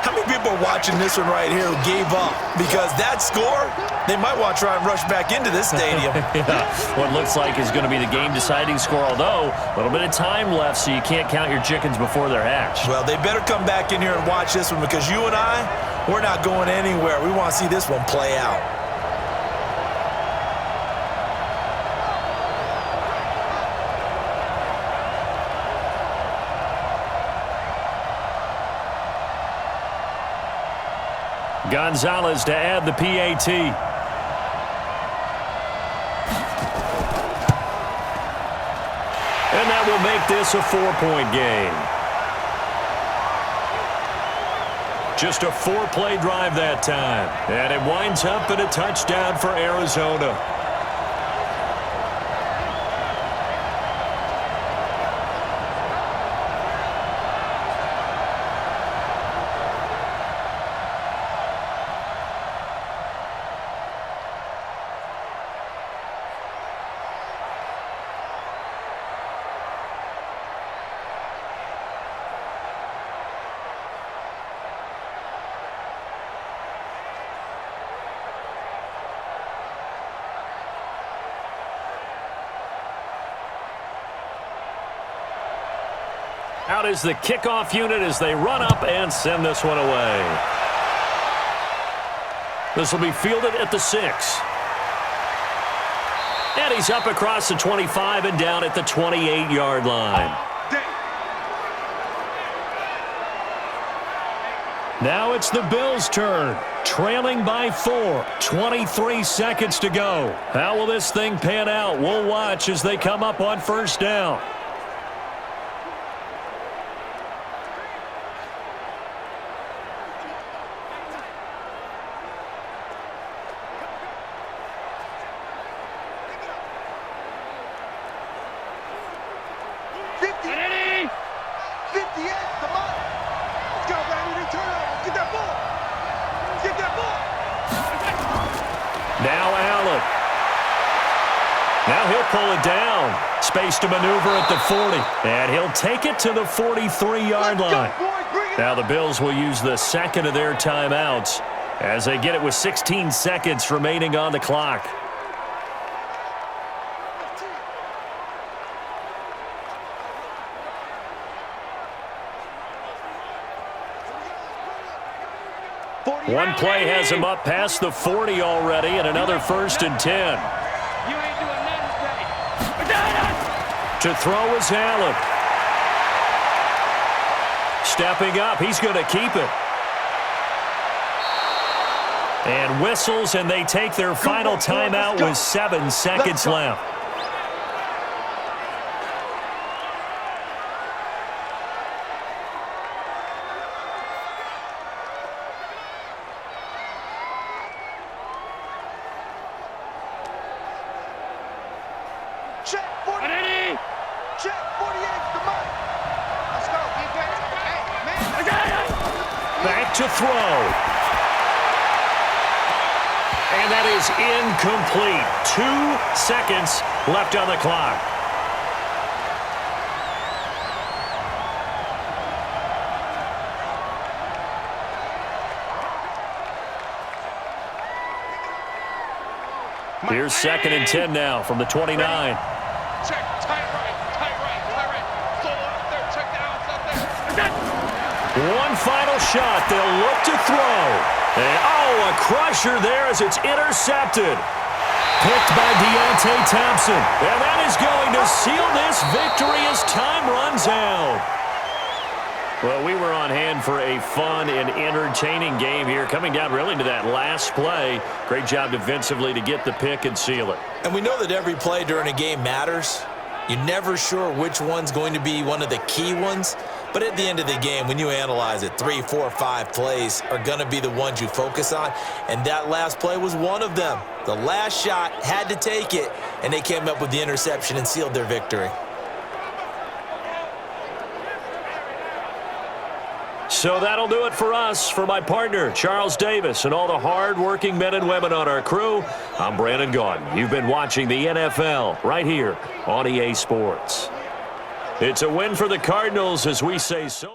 How many people are watching this one right here who gave up? Because that score, they might want to try and rush back into this stadium. Yeah, what looks like is going to be the game-deciding score, although a little bit of time left, so you can't count your chickens before they're hatched. Well, they better come back in here and watch this one because you and I, we're not going anywhere. We want to see this one play out. Gonzalez to add the PAT. And that will make this a 4-point game. Just a 4-play drive that time. And it winds up in a touchdown for Arizona. Out is the kickoff unit as they run up and send this one away. This will be fielded at the 6. And he's up across the 25 and down at the 28-yard line. Now it's the Bills' turn. Trailing by 4. 23 seconds to go. How will this thing pan out? We'll watch as they come up on first down. Now he'll pull it down. Space to maneuver at the 40. And he'll take it to the 43-yard line. Now the Bills will use the second of their timeouts as they get it with 16 seconds remaining on the clock. One play has him up past the 40 already, and another 1st and 10. To throw is Allen. Stepping up, he's going to keep it. And whistles, and they take their final timeout with 7 seconds left. Back to throw. And that is incomplete. 2 seconds left on the clock. Here's 2nd and 10 now from the 29. Check, tight right. Solo up there, check the outs up there. One final shot. They'll look to throw. And, a crusher there as it's intercepted. Picked by Deontay Thompson. And that is going to seal this victory as time runs out. Well, we were on hand for a fun and entertaining game here, coming down really to that last play. Great job defensively to get the pick and seal it. And we know that every play during a game matters. You're never sure which one's going to be one of the key ones. But at the end of the game, when you analyze it, 3, 4, 5 plays are going to be the ones you focus on. And that last play was one of them. The last shot had to take it, and they came up with the interception and sealed their victory. So that'll do it for us. For my partner, Charles Davis, and all the hard-working men and women on our crew, I'm Brandon Gaudin. You've been watching the NFL right here on EA Sports. It's a win for the Cardinals as we say so.